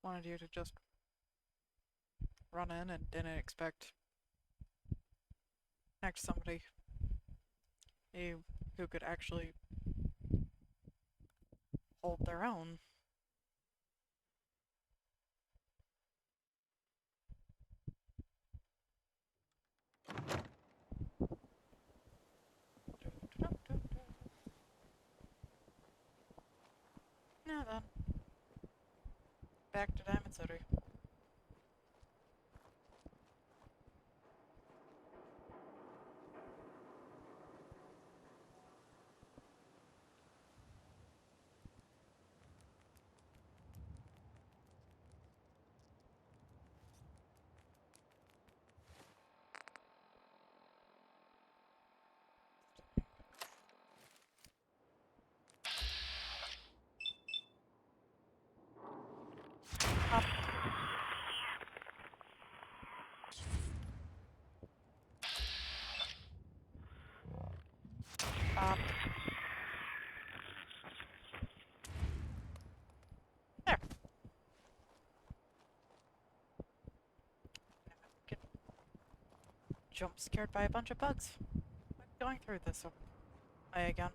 wanted you to just run in and didn't expect somebody who could actually hold their own. Now then, back to Diamond City. Up. Up. There. Get jump scared by a bunch of bugs. I'm going through this way again.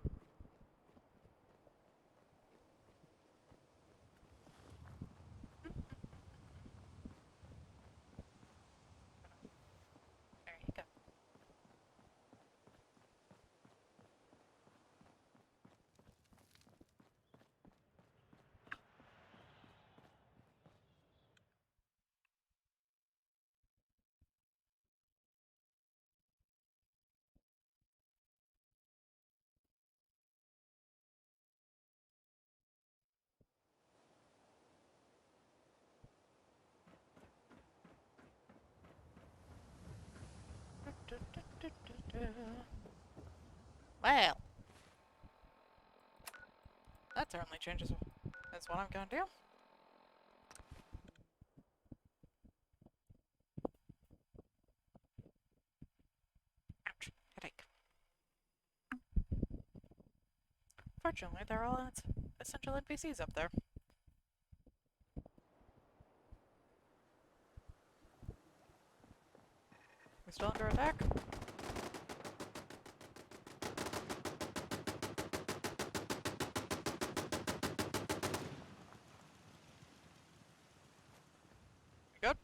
Well, that certainly changes. That's what I'm gonna do. Ouch, headache. Fortunately, they're all essential NPCs up there. We still under attack? Good.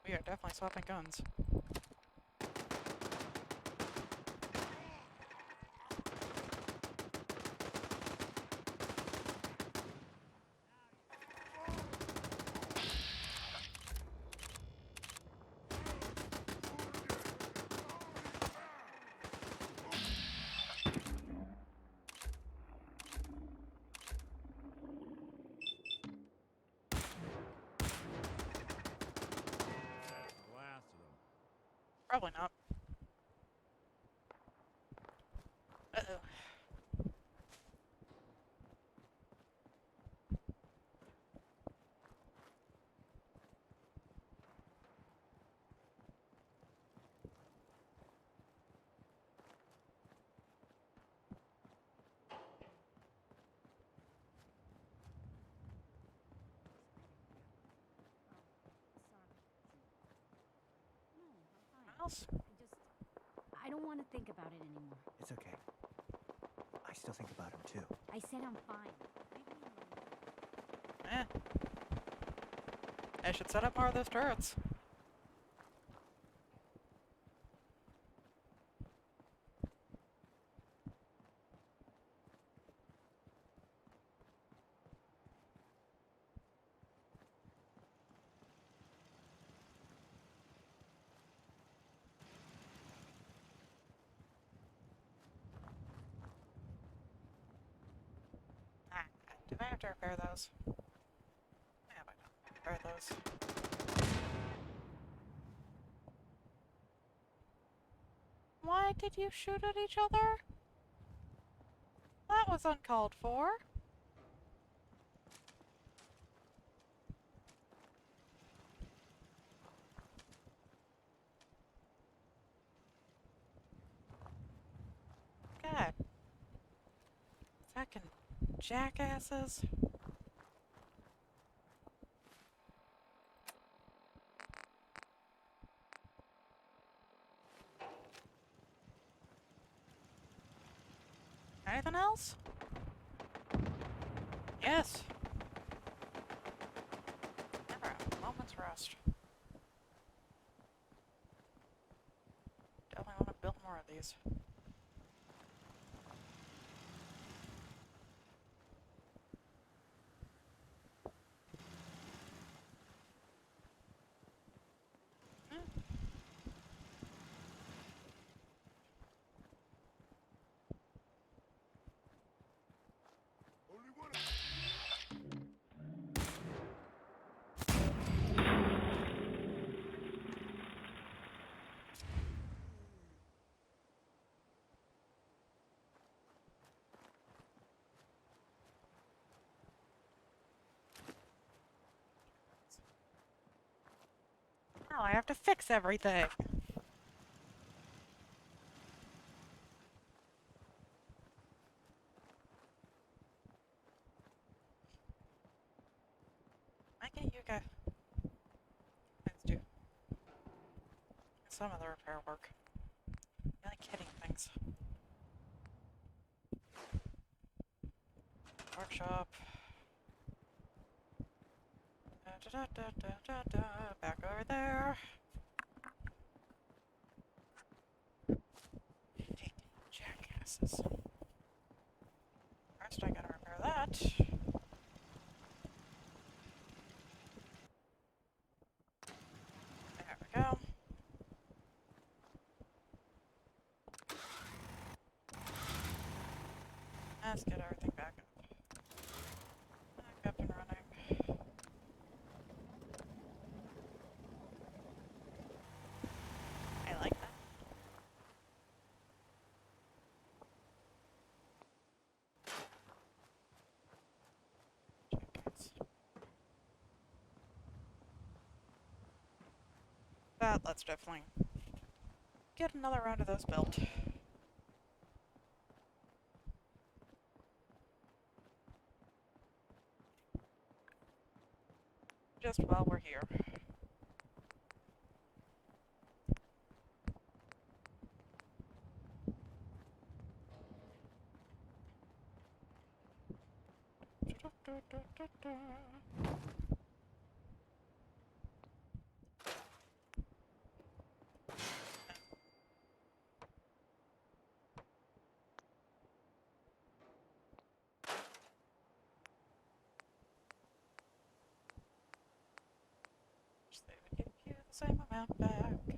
We are definitely swapping guns. Probably not. Uh-oh. Else? I don't want to think about it anymore. It's okay. I still think about him, too. I said I'm fine. I should set up more of those turrets. Do I have to repair those? Yeah, why not? Repair those. Why did you shoot at each other? That was uncalled for. God. Fucking jackasses. Anything else? Yes. Never a moment's rest. Definitely want to build more of these. Now I have to fix everything. I get you guys. Let's do some of the repair work. You're like hitting things. Workshop. Back over there. Jackasses. First, I gotta repair that. There we go. Let's get everything back up and running. I like that. But let's definitely get another round of those built. Just while we're here. They would give you the same amount back. Is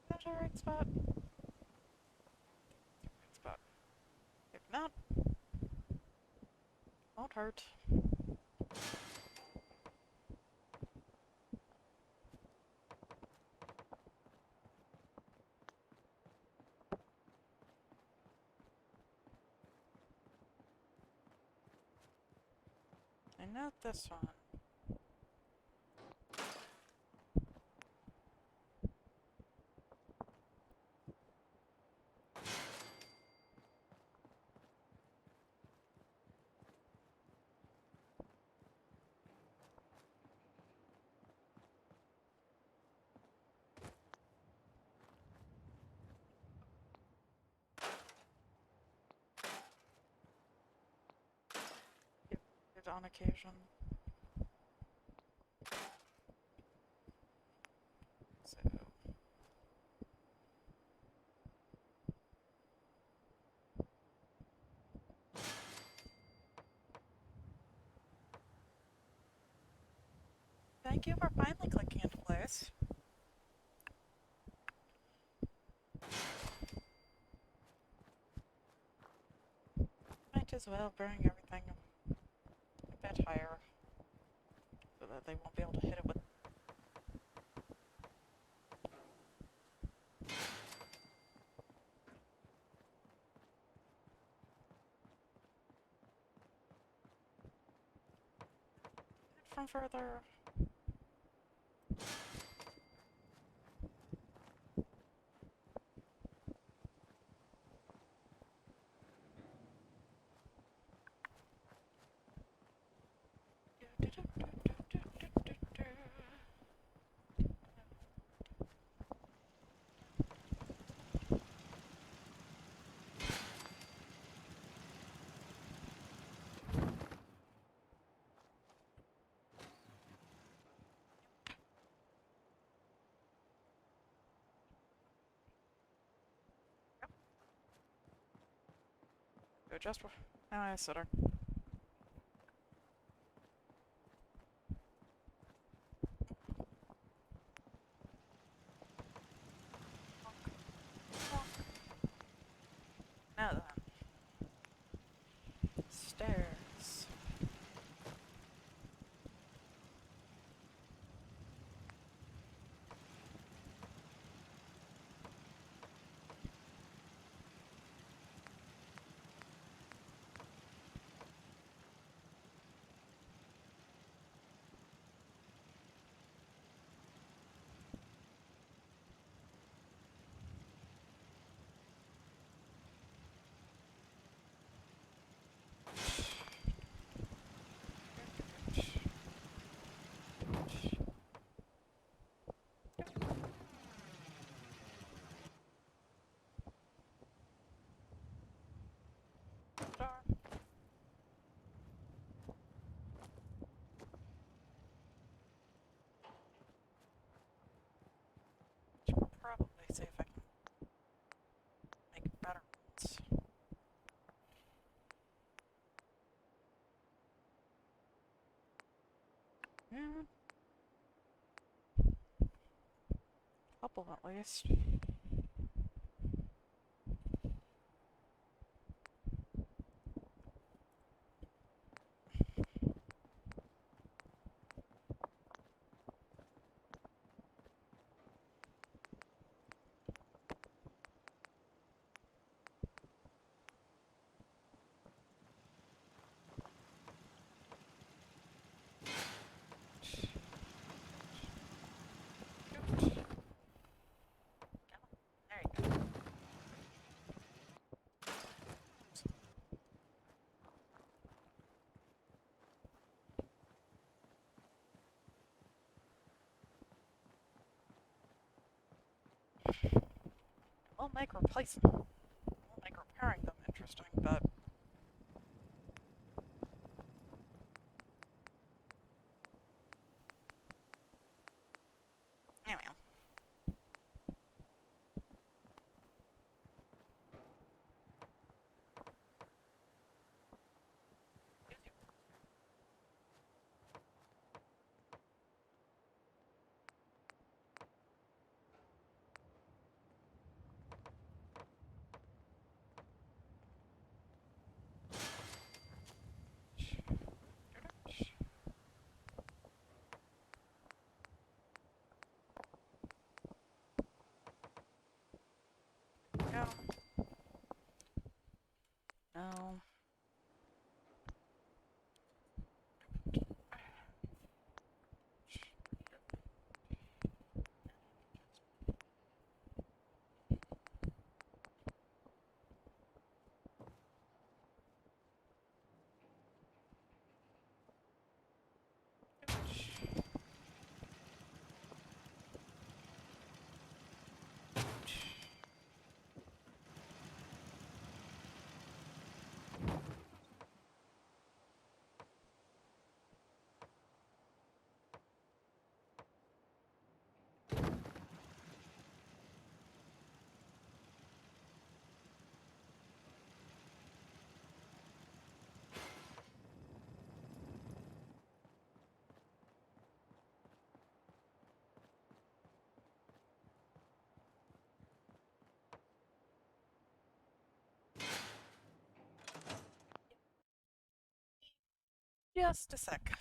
that the right spot? Right spot. If not, won't hurt. And not this one. Yep, on occasion. So. Thank you for finally clicking into place. Might as well bring everything a bit higher so that they won't be able to hit it with. From further. Go just for. Now I sitter. Now then. Stairs. Probably see if I can make better ones. Yeah. Couple at least. Won't make repairing them interesting, but anyway. Go. No. Just a sec.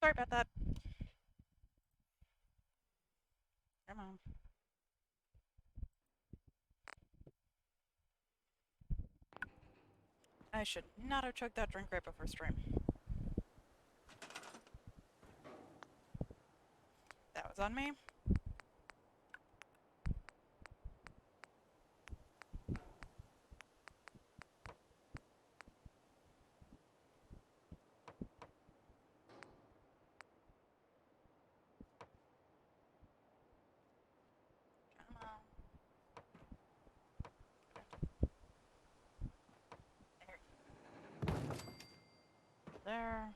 Sorry about that. Come on. I should not have chugged that drink right before stream. That was on me. There.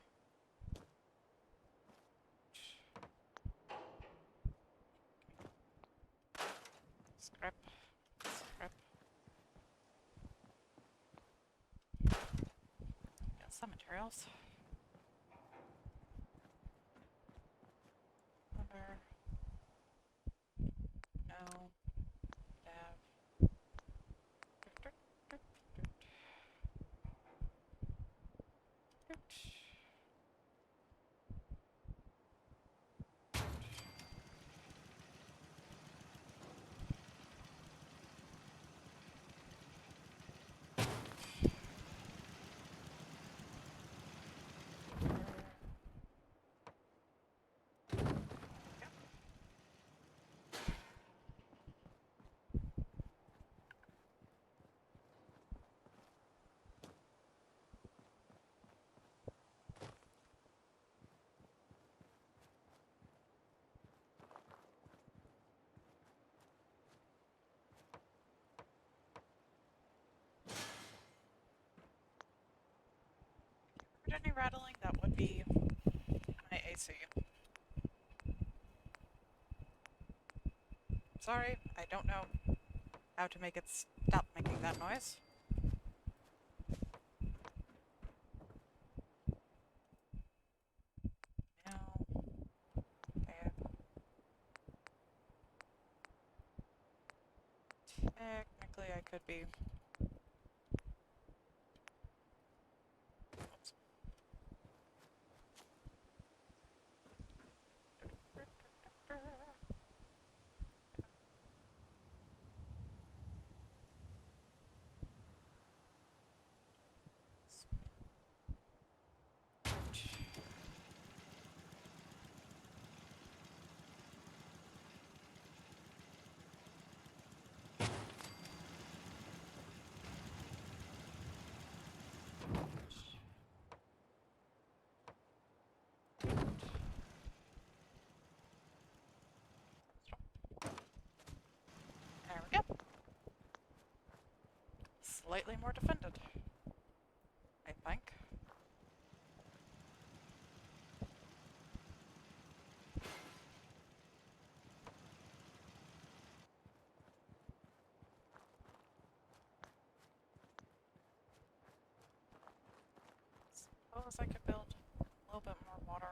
Scrap. Scrap. Got some materials. Leather. No. Dab. heard any rattling, that would be my AC. Sorry, I don't know how to make it stop making that noise. Now, okay. Technically, I could be. Oops. There we go. Slightly more defended, I think. Suppose I could build a little bit more water.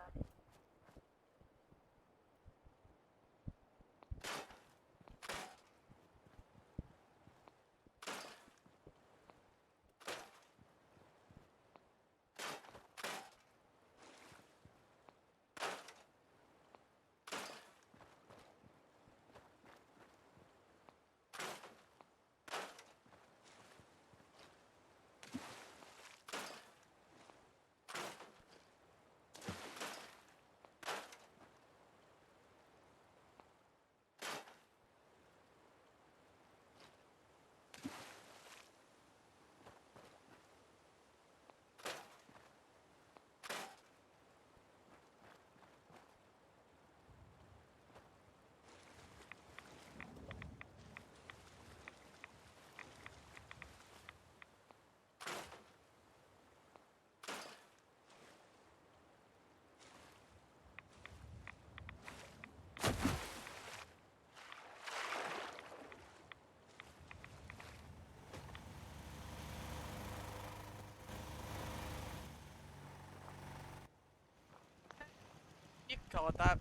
You can call it that.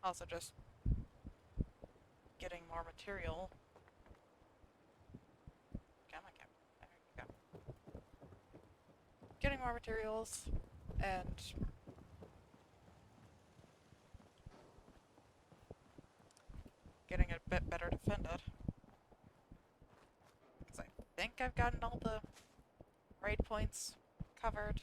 Also just getting more material. Come on, there you go. Getting more materials and getting it a bit better defended. Because I think I've gotten all the raid points covered.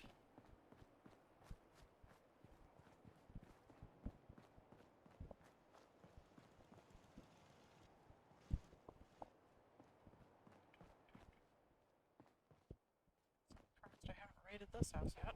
Surprised I haven't raided this house yet.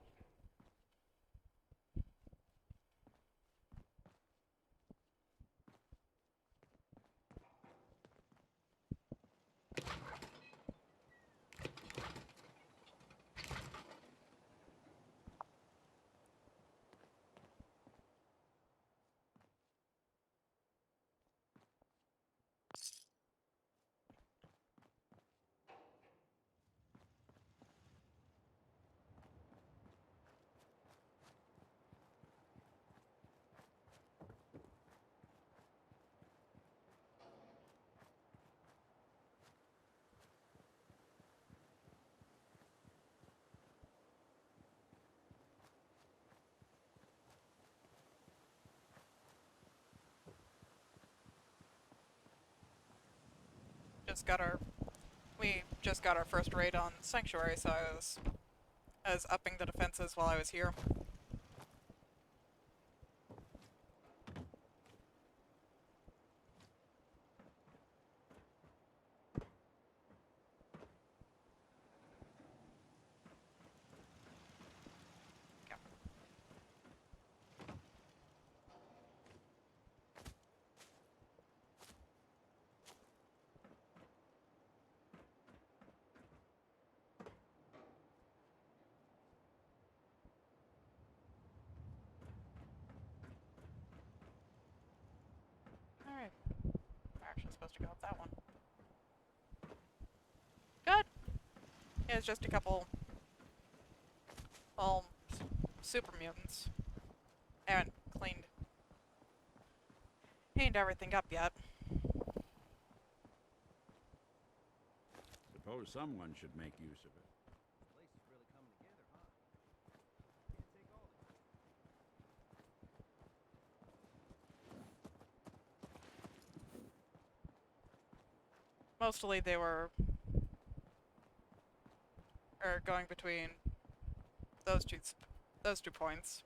We just got our first raid on Sanctuary, so I was upping the defenses while I was here. to go with that one. Good. Yeah, it's just a couple, well, super mutants. I haven't cleaned everything up yet. Suppose someone should make use of it. Place is really coming together, huh? Can't take all of it. Mostly they were going between those two points.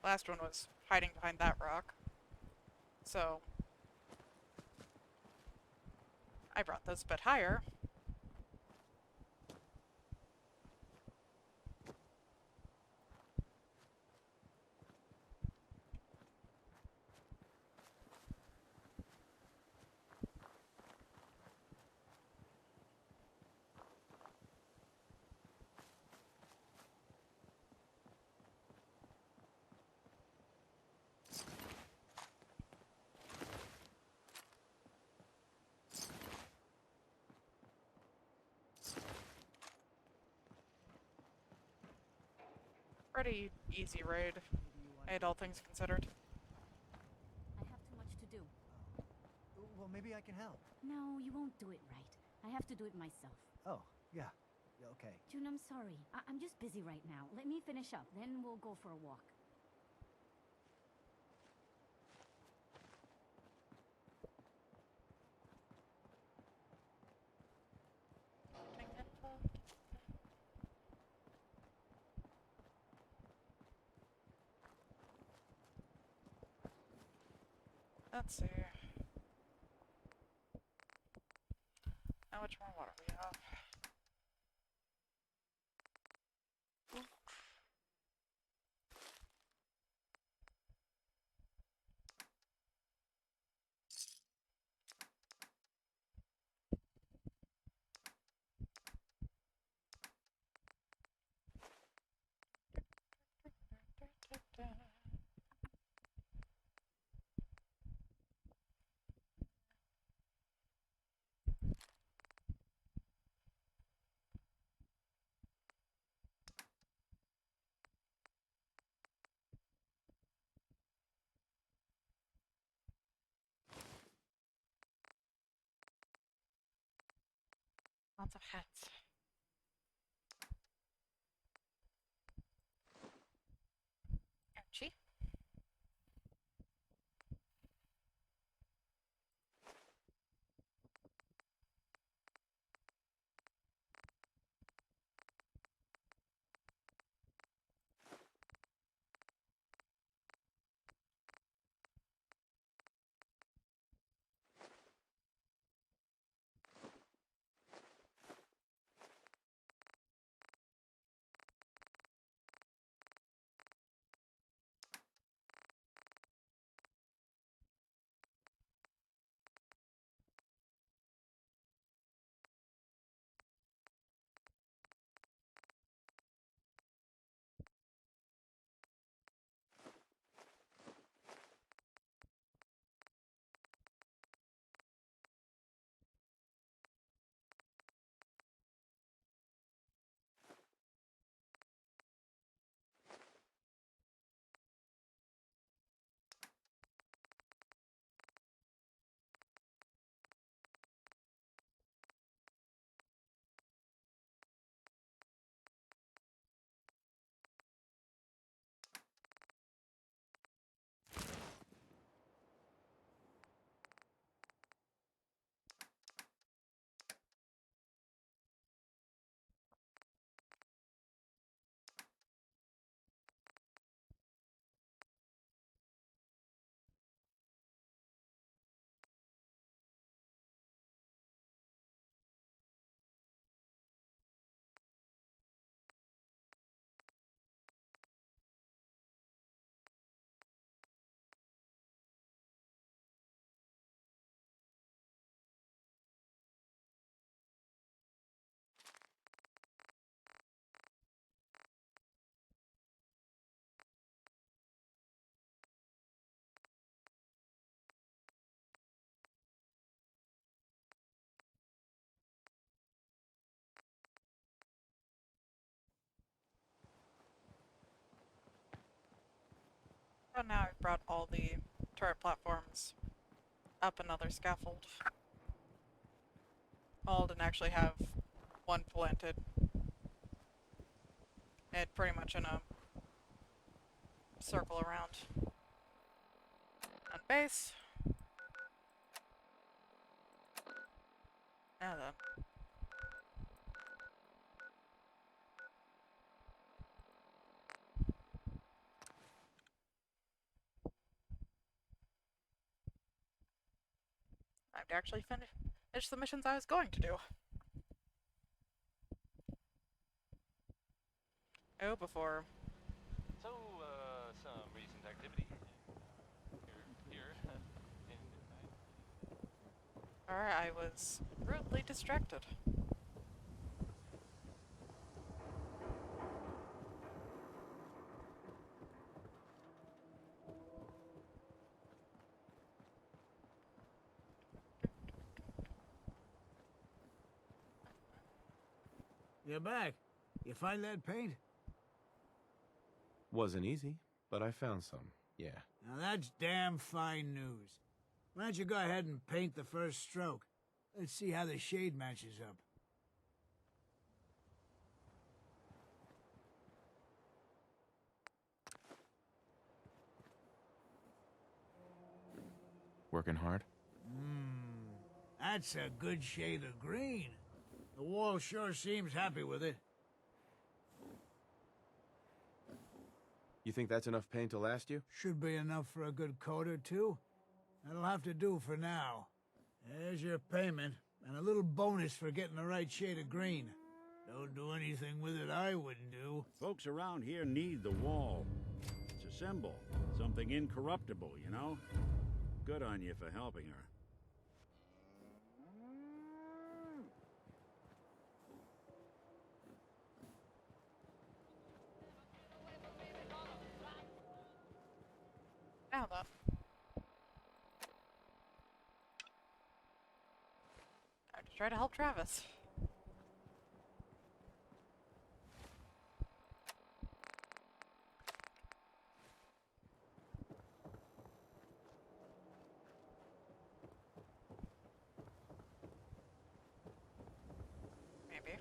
Last one was hiding behind that rock. So I brought those a bit higher. Pretty easy raid, all things considered. I have too much to do. Well, maybe I can help. No, you won't do it right. I have to do it myself. Oh, yeah. Okay. June, I'm sorry. I'm just busy right now. Let me finish up, then we'll go for a walk. Let's see. How much more water we have? Lots of hats. Ouchie. But now I've brought all the turret platforms up another scaffold. All didn't actually have one planted. It pretty much in a circle around. On base. Now then. I've actually finished the missions I was going to do. Oh, before. So, some recent activity here, Or I was rudely distracted. You're back. You find that paint? Wasn't easy, but I found some, yeah. Now that's damn fine news. Why don't you go ahead and paint the first stroke? Let's see how the shade matches up. Working hard? That's a good shade of green. The wall sure seems happy with it. You think that's enough paint to last you? Should be enough for a good coat or two. That'll have to do for now. There's your payment, and a little bonus for getting the right shade of green. Don't do anything with it I wouldn't do. Folks around here need the wall. It's a symbol. Something incorruptible, you know? Good on you for helping her. Now then. Time to try to help Travis. Maybe.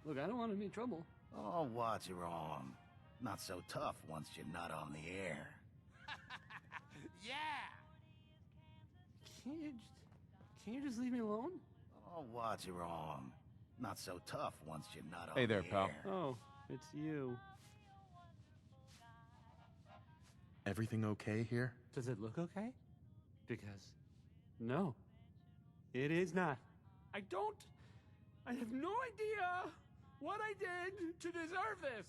Look, I don't want any trouble. Oh, what's wrong? Not so tough once you're not on the air. Yeah! Can't you just leave me alone? Oh, what's wrong? Not so tough once you're not on Hey there, the pal. air. Oh, it's you. Everything okay here? Does it look okay? Because, no, it is not. I have no idea what I did to deserve this.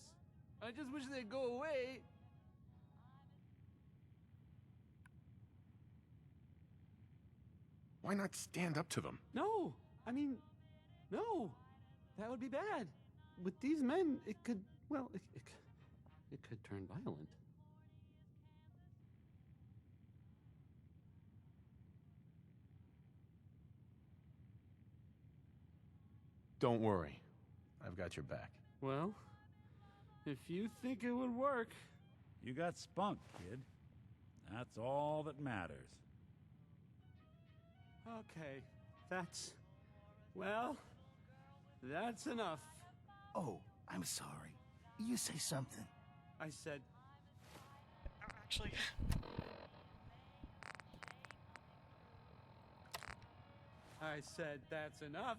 I just wish they'd go away. Why not stand up to them? No, I mean, no, that would be bad. With these men, it could, well, it could turn violent. Don't worry. I've got your back. Well, if you think it would work. You got spunk, kid. That's all that matters. Okay, that's enough. Oh, I'm sorry. You say something. I said, Actually. I said that's enough.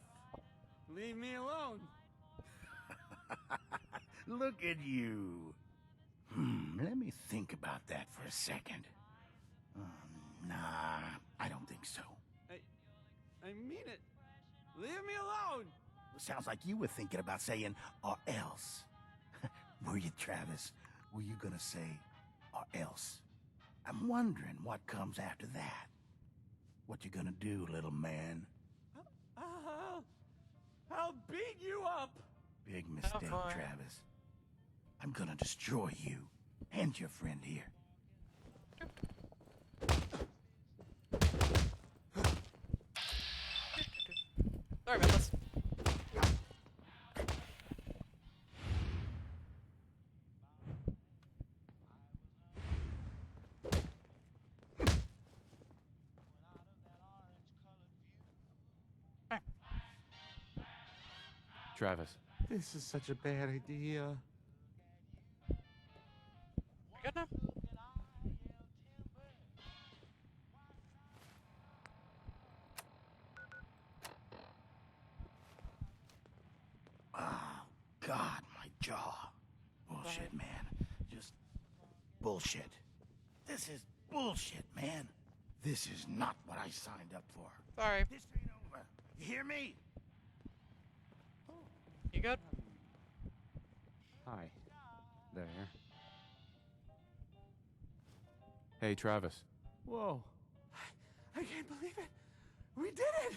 Leave me alone. Look at you. Let me think about that for a second. Nah, I don't think so. I mean it. Leave me alone. Sounds like you were thinking about saying, or else. Were you, Travis? Were you gonna say, or else? I'm wondering what comes after that. What you gonna do, little man? I'll beat you up! Big mistake, boy. Travis. I'm gonna destroy you and your friend here. Sorry about this. Travis. This is such a bad idea. Good now? Oh, God, my jaw. Bullshit, man. Just bullshit. This is bullshit, man. This is not what I signed up for. Sorry. This ain't over. You hear me? You good? Hi. There. Hey, Travis. Whoa. I can't believe it. We did it!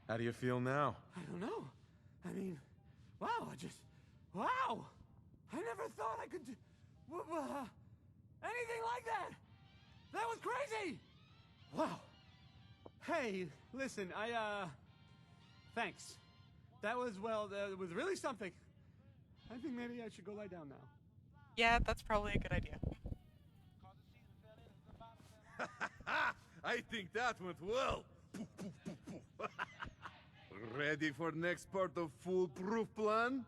How do you feel now? I don't know. I mean, wow, wow! I never thought I could do anything like that! That was crazy! Wow. Hey, listen, thanks. That was really something. I think maybe I should go lie down now. Yeah, that's probably a good idea. I think that went well. Ready for next part of foolproof plan?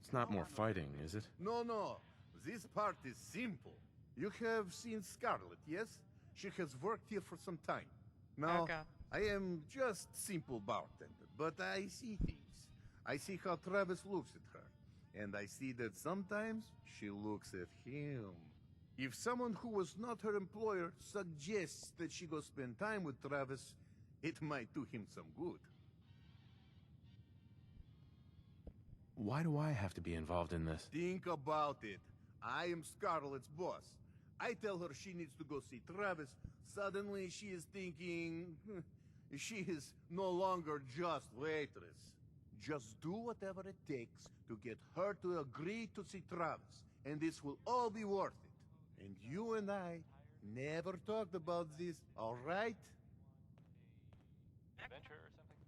It's not more fighting, is it? No. This part is simple. You have seen Scarlet, yes? She has worked here for some time. Now, Okay. I am just simple bartender, but I see things. I see how Travis looks at her, and I see that sometimes she looks at him. If someone who was not her employer suggests that she go spend time with Travis, it might do him some good. Why do I have to be involved in this? Think about it. I am Scarlett's boss. I tell her she needs to go see Travis. Suddenly she is thinking she is no longer just waitress. Just do whatever it takes to get her to agree to see Travis, and this will all be worth it. And you and I never talked about this, all right? Adventure or something?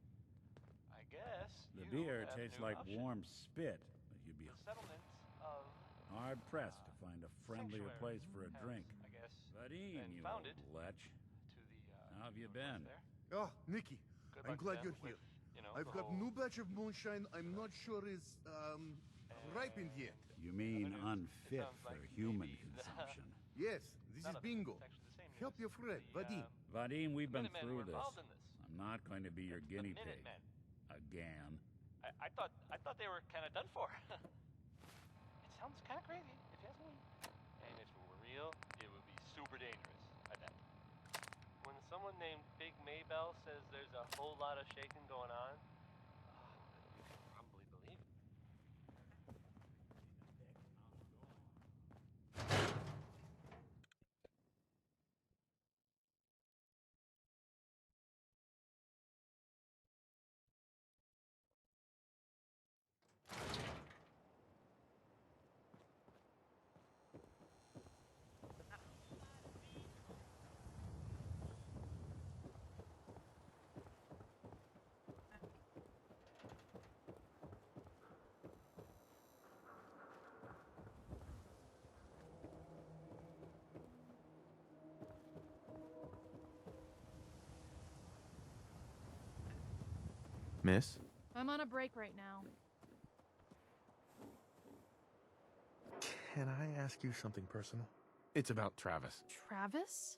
I guess. The you beer have a tastes new like option. warm spit, but you'd be The settlement of hard-pressed to find a friendlier Sanctuary place for a has, drink. I guess, Vadim, been you founded old lech. to the How have you been? there. Oh, Nikki, Good I'm luck to glad them you're with, here. you know, I've the got whole- new batch of moonshine I'm not sure is, ripened yet. You mean news. unfit sounds for like human maybe the- consumption? Yes, this None is of it. bingo. It's actually the same Help news. your friend, The, Vadim. Vadim, we've been Minutemen through were this. involved in this. I'm not going to be your The guinea pig. Minutemen. Again. I thought they were kind of done for. It sounds kind of crazy, if you ask me. And if it were real, it would be super dangerous, I bet. When someone named Big Maybell says there's a whole lot of shaking going on, you can probably believe it. Miss? I'm on a break right now. Can I ask you something personal? It's about Travis. Travis?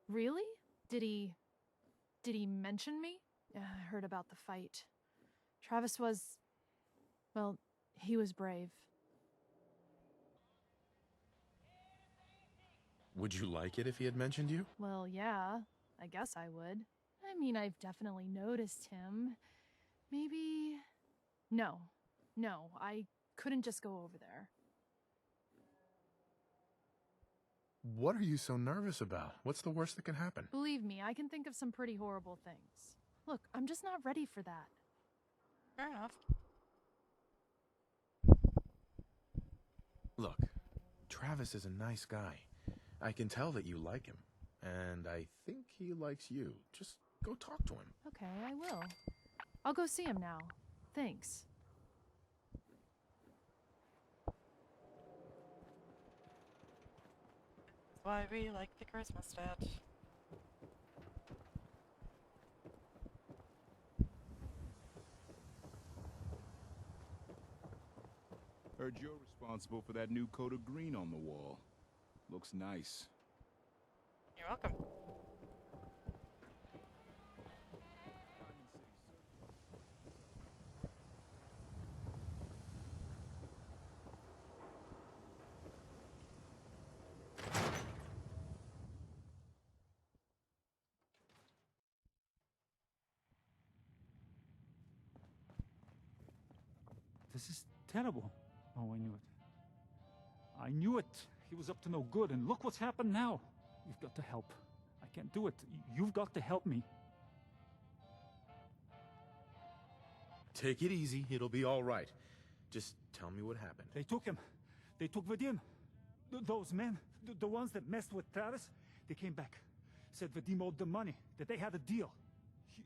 Really? Did he mention me? I heard about the fight. Travis was... well, he was brave. Would you like it if he had mentioned you? Well, yeah, I guess I would. I mean, I've definitely noticed him. Maybe... No, I couldn't just go over there. What are you so nervous about? What's the worst that can happen? Believe me, I can think of some pretty horrible things. Look, I'm just not ready for that. Fair enough. Look, Travis is a nice guy. I can tell that you like him. And I think he likes you. Just go talk to him. Okay, I will. I'll go see him now. Thanks. That's why we like the Christmas stat. Heard you're responsible for that new coat of green on the wall. Looks nice. You're welcome. This is terrible. Oh, I knew it. I knew it. He was up to no good, and look what's happened now. You've got to help. I can't do it. You've got to help me. Take it easy. It'll be all right. Just tell me what happened. They took him. They took Vadim. Those men, the ones that messed with Travis, they came back. Said Vadim owed them money, that they had a deal.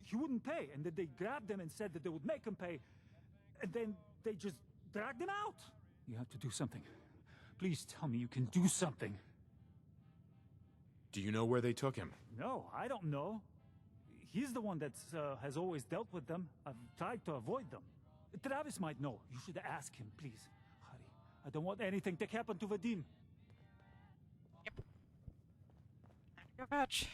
He wouldn't pay, and that they grabbed him and said that they would make him pay. And then they just dragged him out. You have to do something. Please tell me you can do something. Do you know where they took him? No, I don't know. He's the one that has always dealt with them. I've tried to avoid them. Travis might know. You should ask him, please. Hurry. I don't want anything to happen to Vadim. Yep. Go fetch.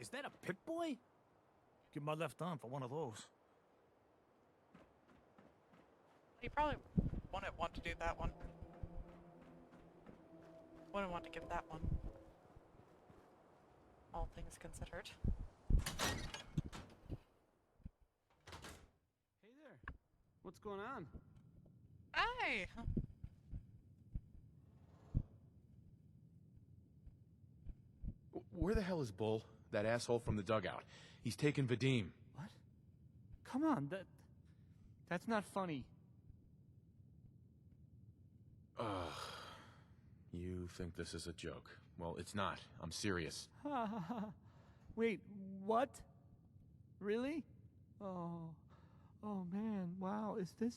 Is that a Pip-Boy? Give my left arm for one of those. You probably wouldn't want to do that one. Wouldn't want to give that one. All things considered. Hey there. What's going on? Hey! Where the hell is Bull? That asshole from the dugout. He's taken Vadim. What? Come on, that's not funny. Ugh. You think this is a joke. Well, it's not. I'm serious. Wait, what? Really? Oh man, wow, this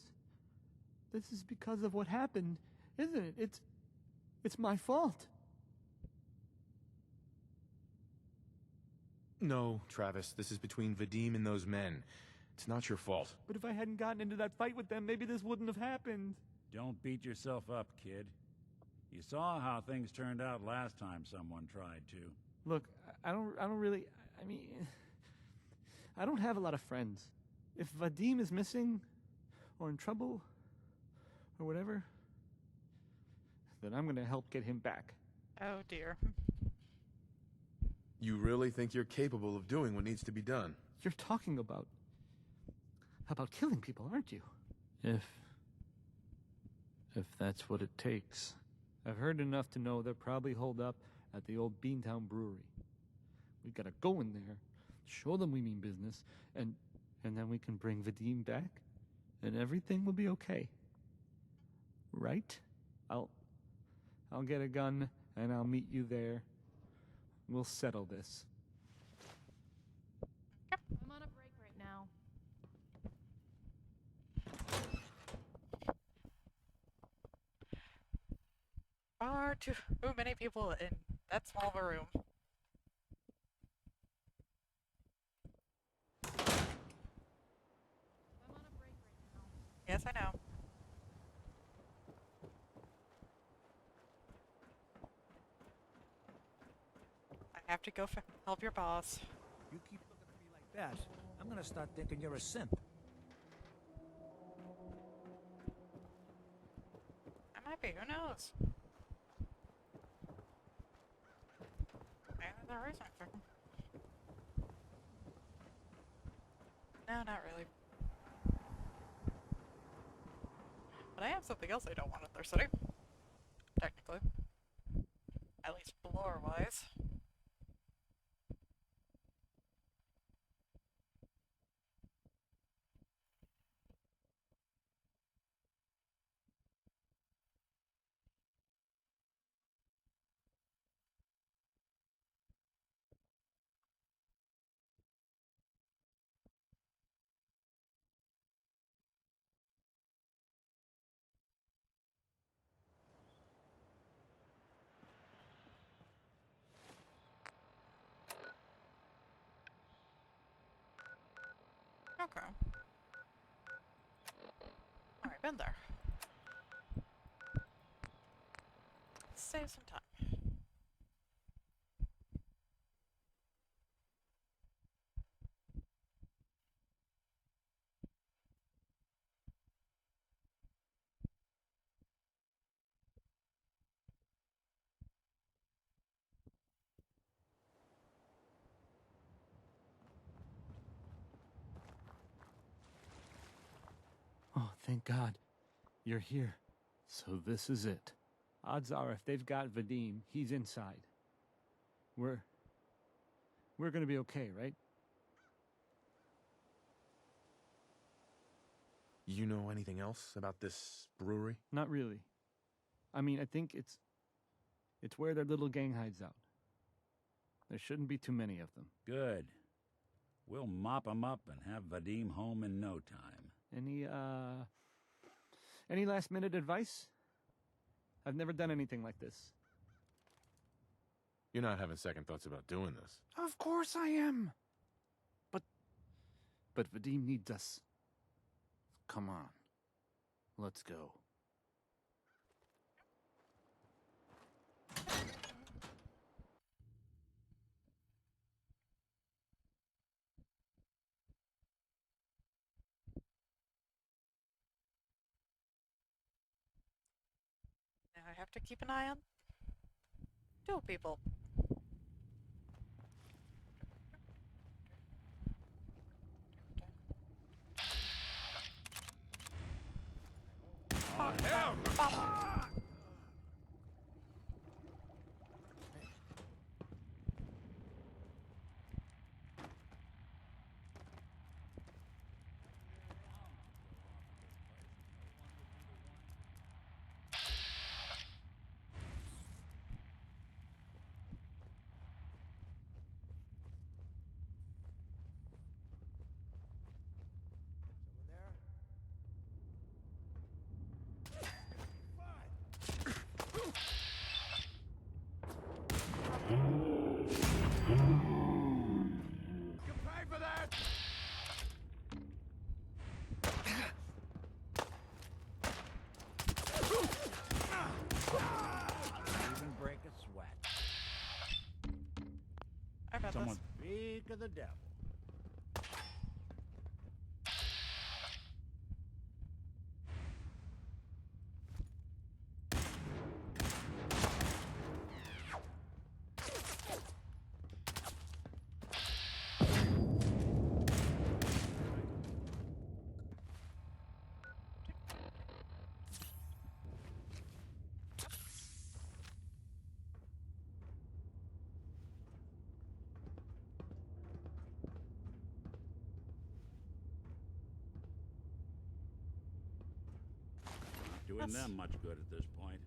is because of what happened, isn't it? It's my fault. No, Travis, this is between Vadim and those men. It's not your fault. But if I hadn't gotten into that fight with them, maybe this wouldn't have happened. Don't beat yourself up, kid. You saw how things turned out last time someone tried to. Look, I don't really, I mean, I don't have a lot of friends. If Vadim is missing, or in trouble, or whatever, then I'm gonna help get him back. Oh dear. You really think you're capable of doing what needs to be done? You're talking about killing people, aren't you? If that's what it takes. I've heard enough to know they're probably holed up at the old Beantown Brewery. We gotta go in there, show them we mean business, and then we can bring Vadim back, and everything will be okay. Right? I'll get a gun, and I'll meet you there. We'll settle this. I'm on a break right now. Far too many people in that small of a room. I'm on a Yes, I know. I have to go help your boss. You keep looking at me like that, I'm gonna start thinking you're a simp. I might be, who knows? Maybe there's a reason for No, not really. But I have something else I don't want at their city. Technically. At least lore-wise. Okay. Alright, been there. Save some time. Oh, thank God. You're here. So this is it. Odds are if they've got Vadim, he's inside. We're gonna be okay, right? You know anything else about this brewery? Not really. I mean, I think it's where their little gang hides out. There shouldn't be too many of them. Good. We'll mop 'em up and have Vadim home in no time. Any last minute advice? I've never done anything like this. You're not having second thoughts about doing this. Of course I am. But Vadim needs us. Come on. Let's go. Now I have to keep an eye on two people. You pay for that! Even break a sweat. I got Someone- Speak of the devil. Doing them much good at this point.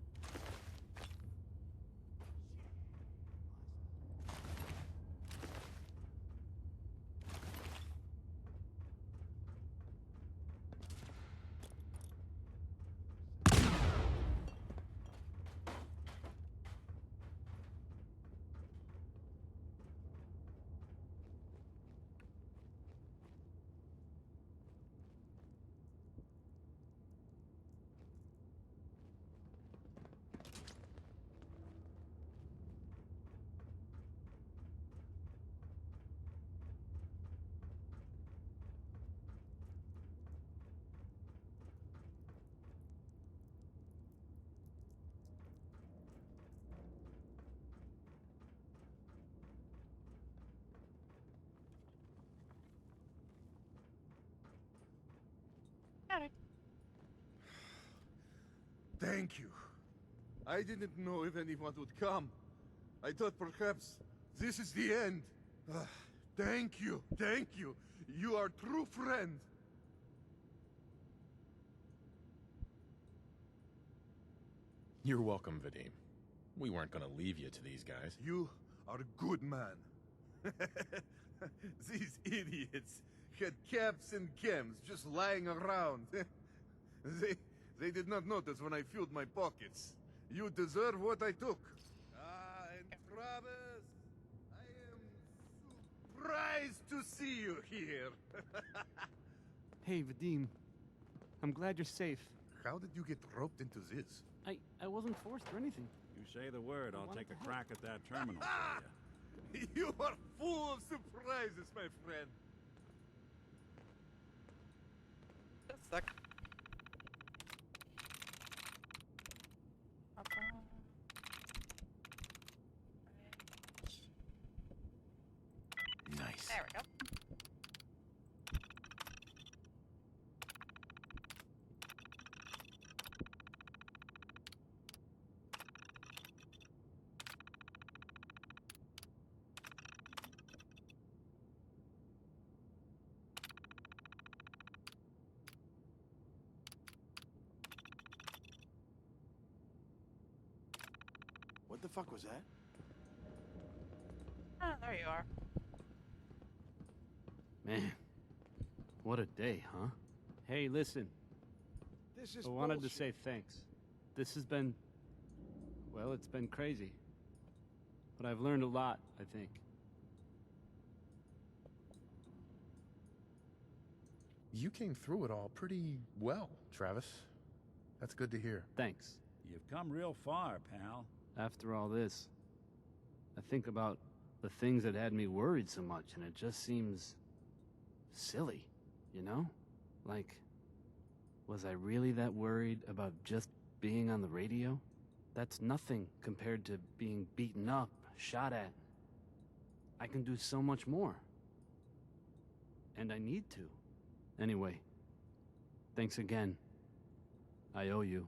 Thank you. I didn't know if anyone would come. I thought perhaps this is the end. Thank you, thank you. You are true friend. You're welcome, Vadim. We weren't gonna leave you to these guys. You are a good man. These idiots had caps and chems just lying around. They did not notice when I filled my pockets. You deserve what I took. And Travis, I am surprised to see you here. Hey, Vadim. I'm glad you're safe. How did you get roped into this? I wasn't forced or anything. You say the word, I'll take a crack at that terminal for you. You are full of surprises, my friend. Just a sec. Nice. There we go. What the fuck was that? Oh, there you are. Man, what a day, huh? Hey, listen. This is I wanted to bullshit. say thanks. This has been... well, it's been crazy. But I've learned a lot, I think. You came through it all pretty well, Travis. That's good to hear. Thanks. You've come real far, pal. After all this, I think about the things that had me worried so much, and it just seems... silly, you know? Like, was I really that worried about just being on the radio? That's nothing compared to being beaten up, shot at. I can do so much more. And I need to. Anyway, thanks again. I owe you.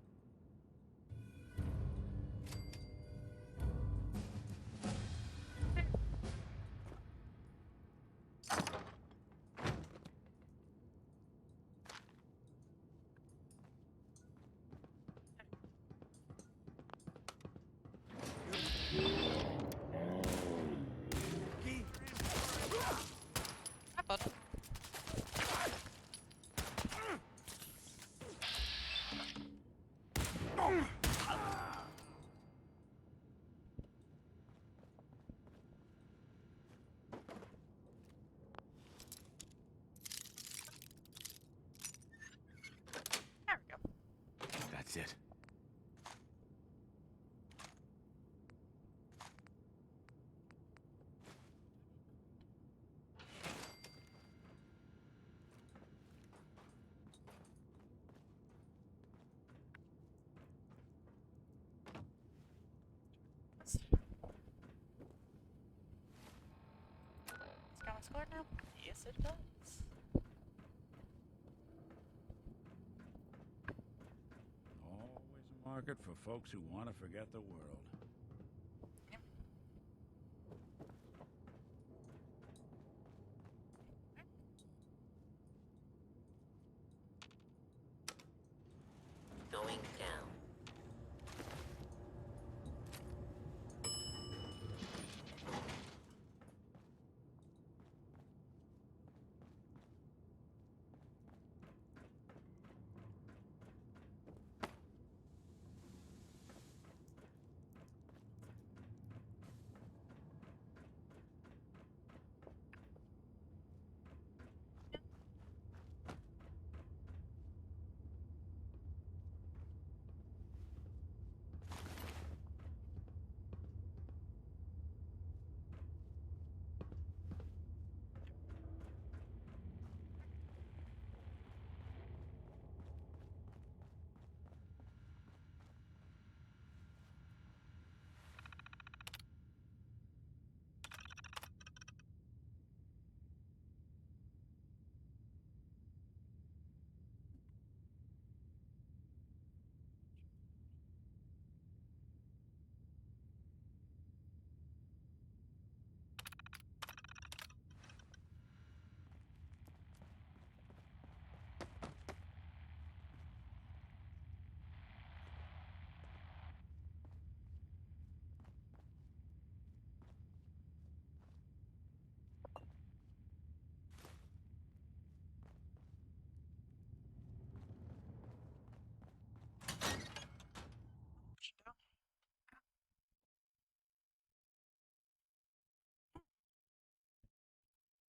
That's it. It's going scored now? Yes, it does. Always a market for folks who want to forget the world. Going down.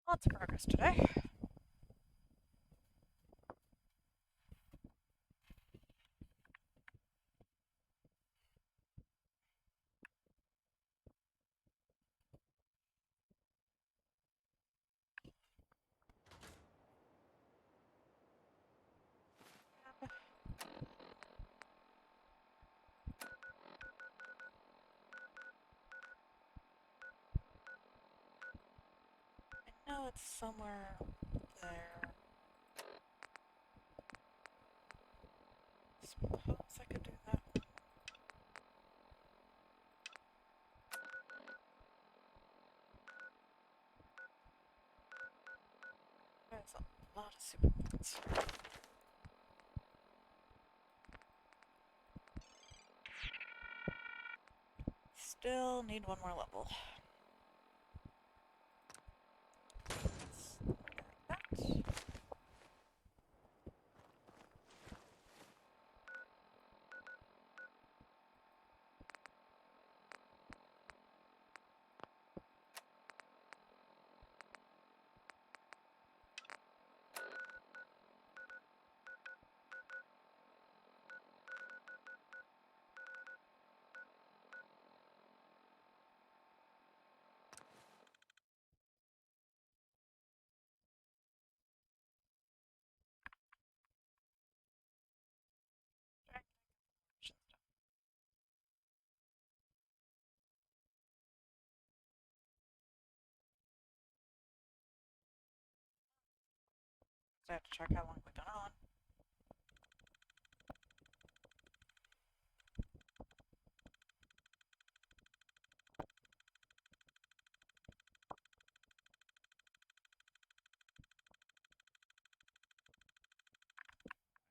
Lots of progress today. I know it's somewhere there. Suppose I could do that one. There's a lot of supermarkets. Still need one more level. I have to check how long we've been on.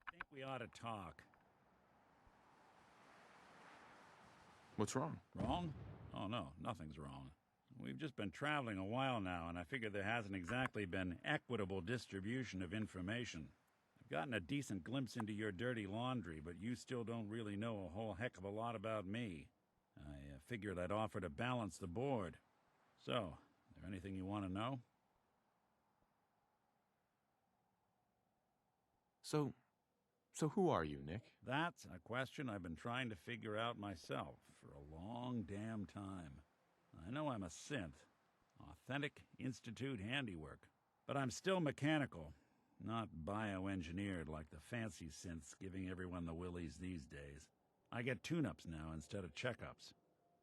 I think we ought to talk. What's wrong? Wrong? Oh, no, nothing's wrong. We've just been traveling a while now, and I figure there hasn't exactly been equitable distribution of information. I've gotten a decent glimpse into your dirty laundry, but you still don't really know a whole heck of a lot about me. I figured I'd offer to balance the board. So, is there anything you want to know? So who are you, Nick? That's a question I've been trying to figure out myself for a long damn time. I know I'm a synth, authentic Institute handiwork, but I'm still mechanical, not bioengineered like the fancy synths giving everyone the willies these days. I get tune-ups now instead of checkups.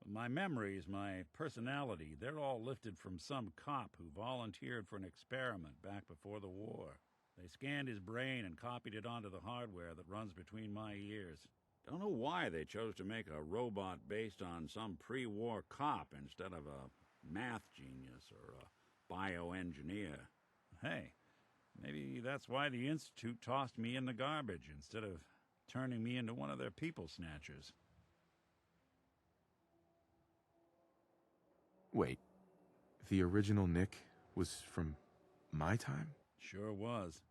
My memories, my personality, they're all lifted from some cop who volunteered for an experiment back before the war. They scanned his brain and copied it onto the hardware that runs between my ears. Don't know why they chose to make a robot based on some pre-war cop instead of a math genius or a bioengineer. Hey, maybe that's why the Institute tossed me in the garbage instead of turning me into one of their people snatchers. Wait, the original Nick was from my time? Sure was.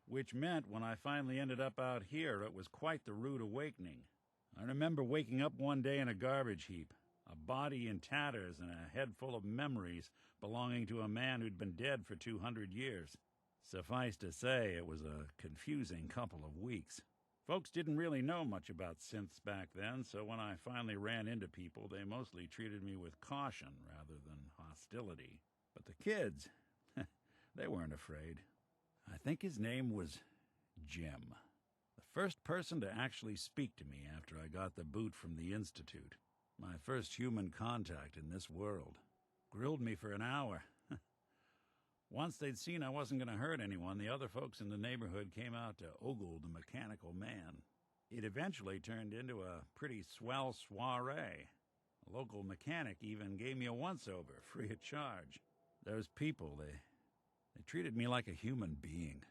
Which meant when I finally ended up out here, it was quite the rude awakening. I remember waking up one day in a garbage heap, a body in tatters and a head full of memories belonging to a man who'd been dead for 200 years. Suffice to say, it was a confusing couple of weeks. Folks didn't really know much about synths back then, so when I finally ran into people, they mostly treated me with caution rather than hostility. But the kids, they weren't afraid. I think his name was Jim. The first person to actually speak to me after I got the boot from the Institute. My first human contact in this world. Grilled me for an hour. Once they'd seen I wasn't going to hurt anyone, the other folks in the neighborhood came out to ogle the mechanical man. It eventually turned into a pretty swell soiree. A local mechanic even gave me a once-over, free of charge. Those people, they treated me like a human being.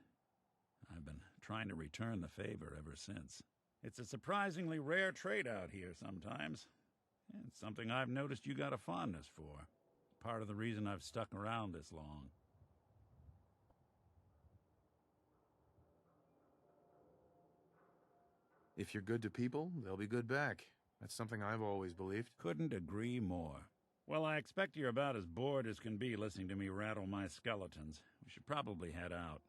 I've been trying to return the favor ever since. It's a surprisingly rare trait out here sometimes. And it's something I've noticed you got a fondness for. Part of the reason I've stuck around this long. If you're good to people, they'll be good back. That's something I've always believed. Couldn't agree more. Well, I expect you're about as bored as can be listening to me rattle my skeletons. We should probably head out.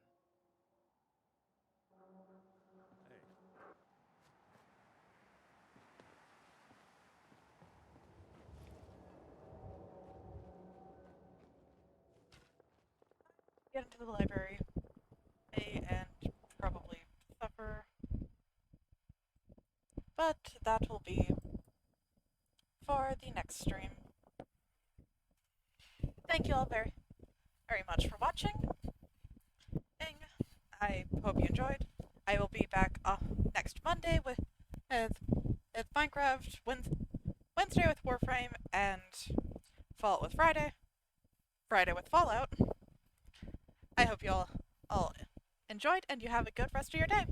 Get into the library, and probably supper. But that will be for the next stream. Thank you all very, very much for watching. I hope you enjoyed. I will be back next Monday with Minecraft, Wednesday with Warframe, and Fallout with Friday. Friday with Fallout. I hope you all enjoyed and you have a good rest of your day.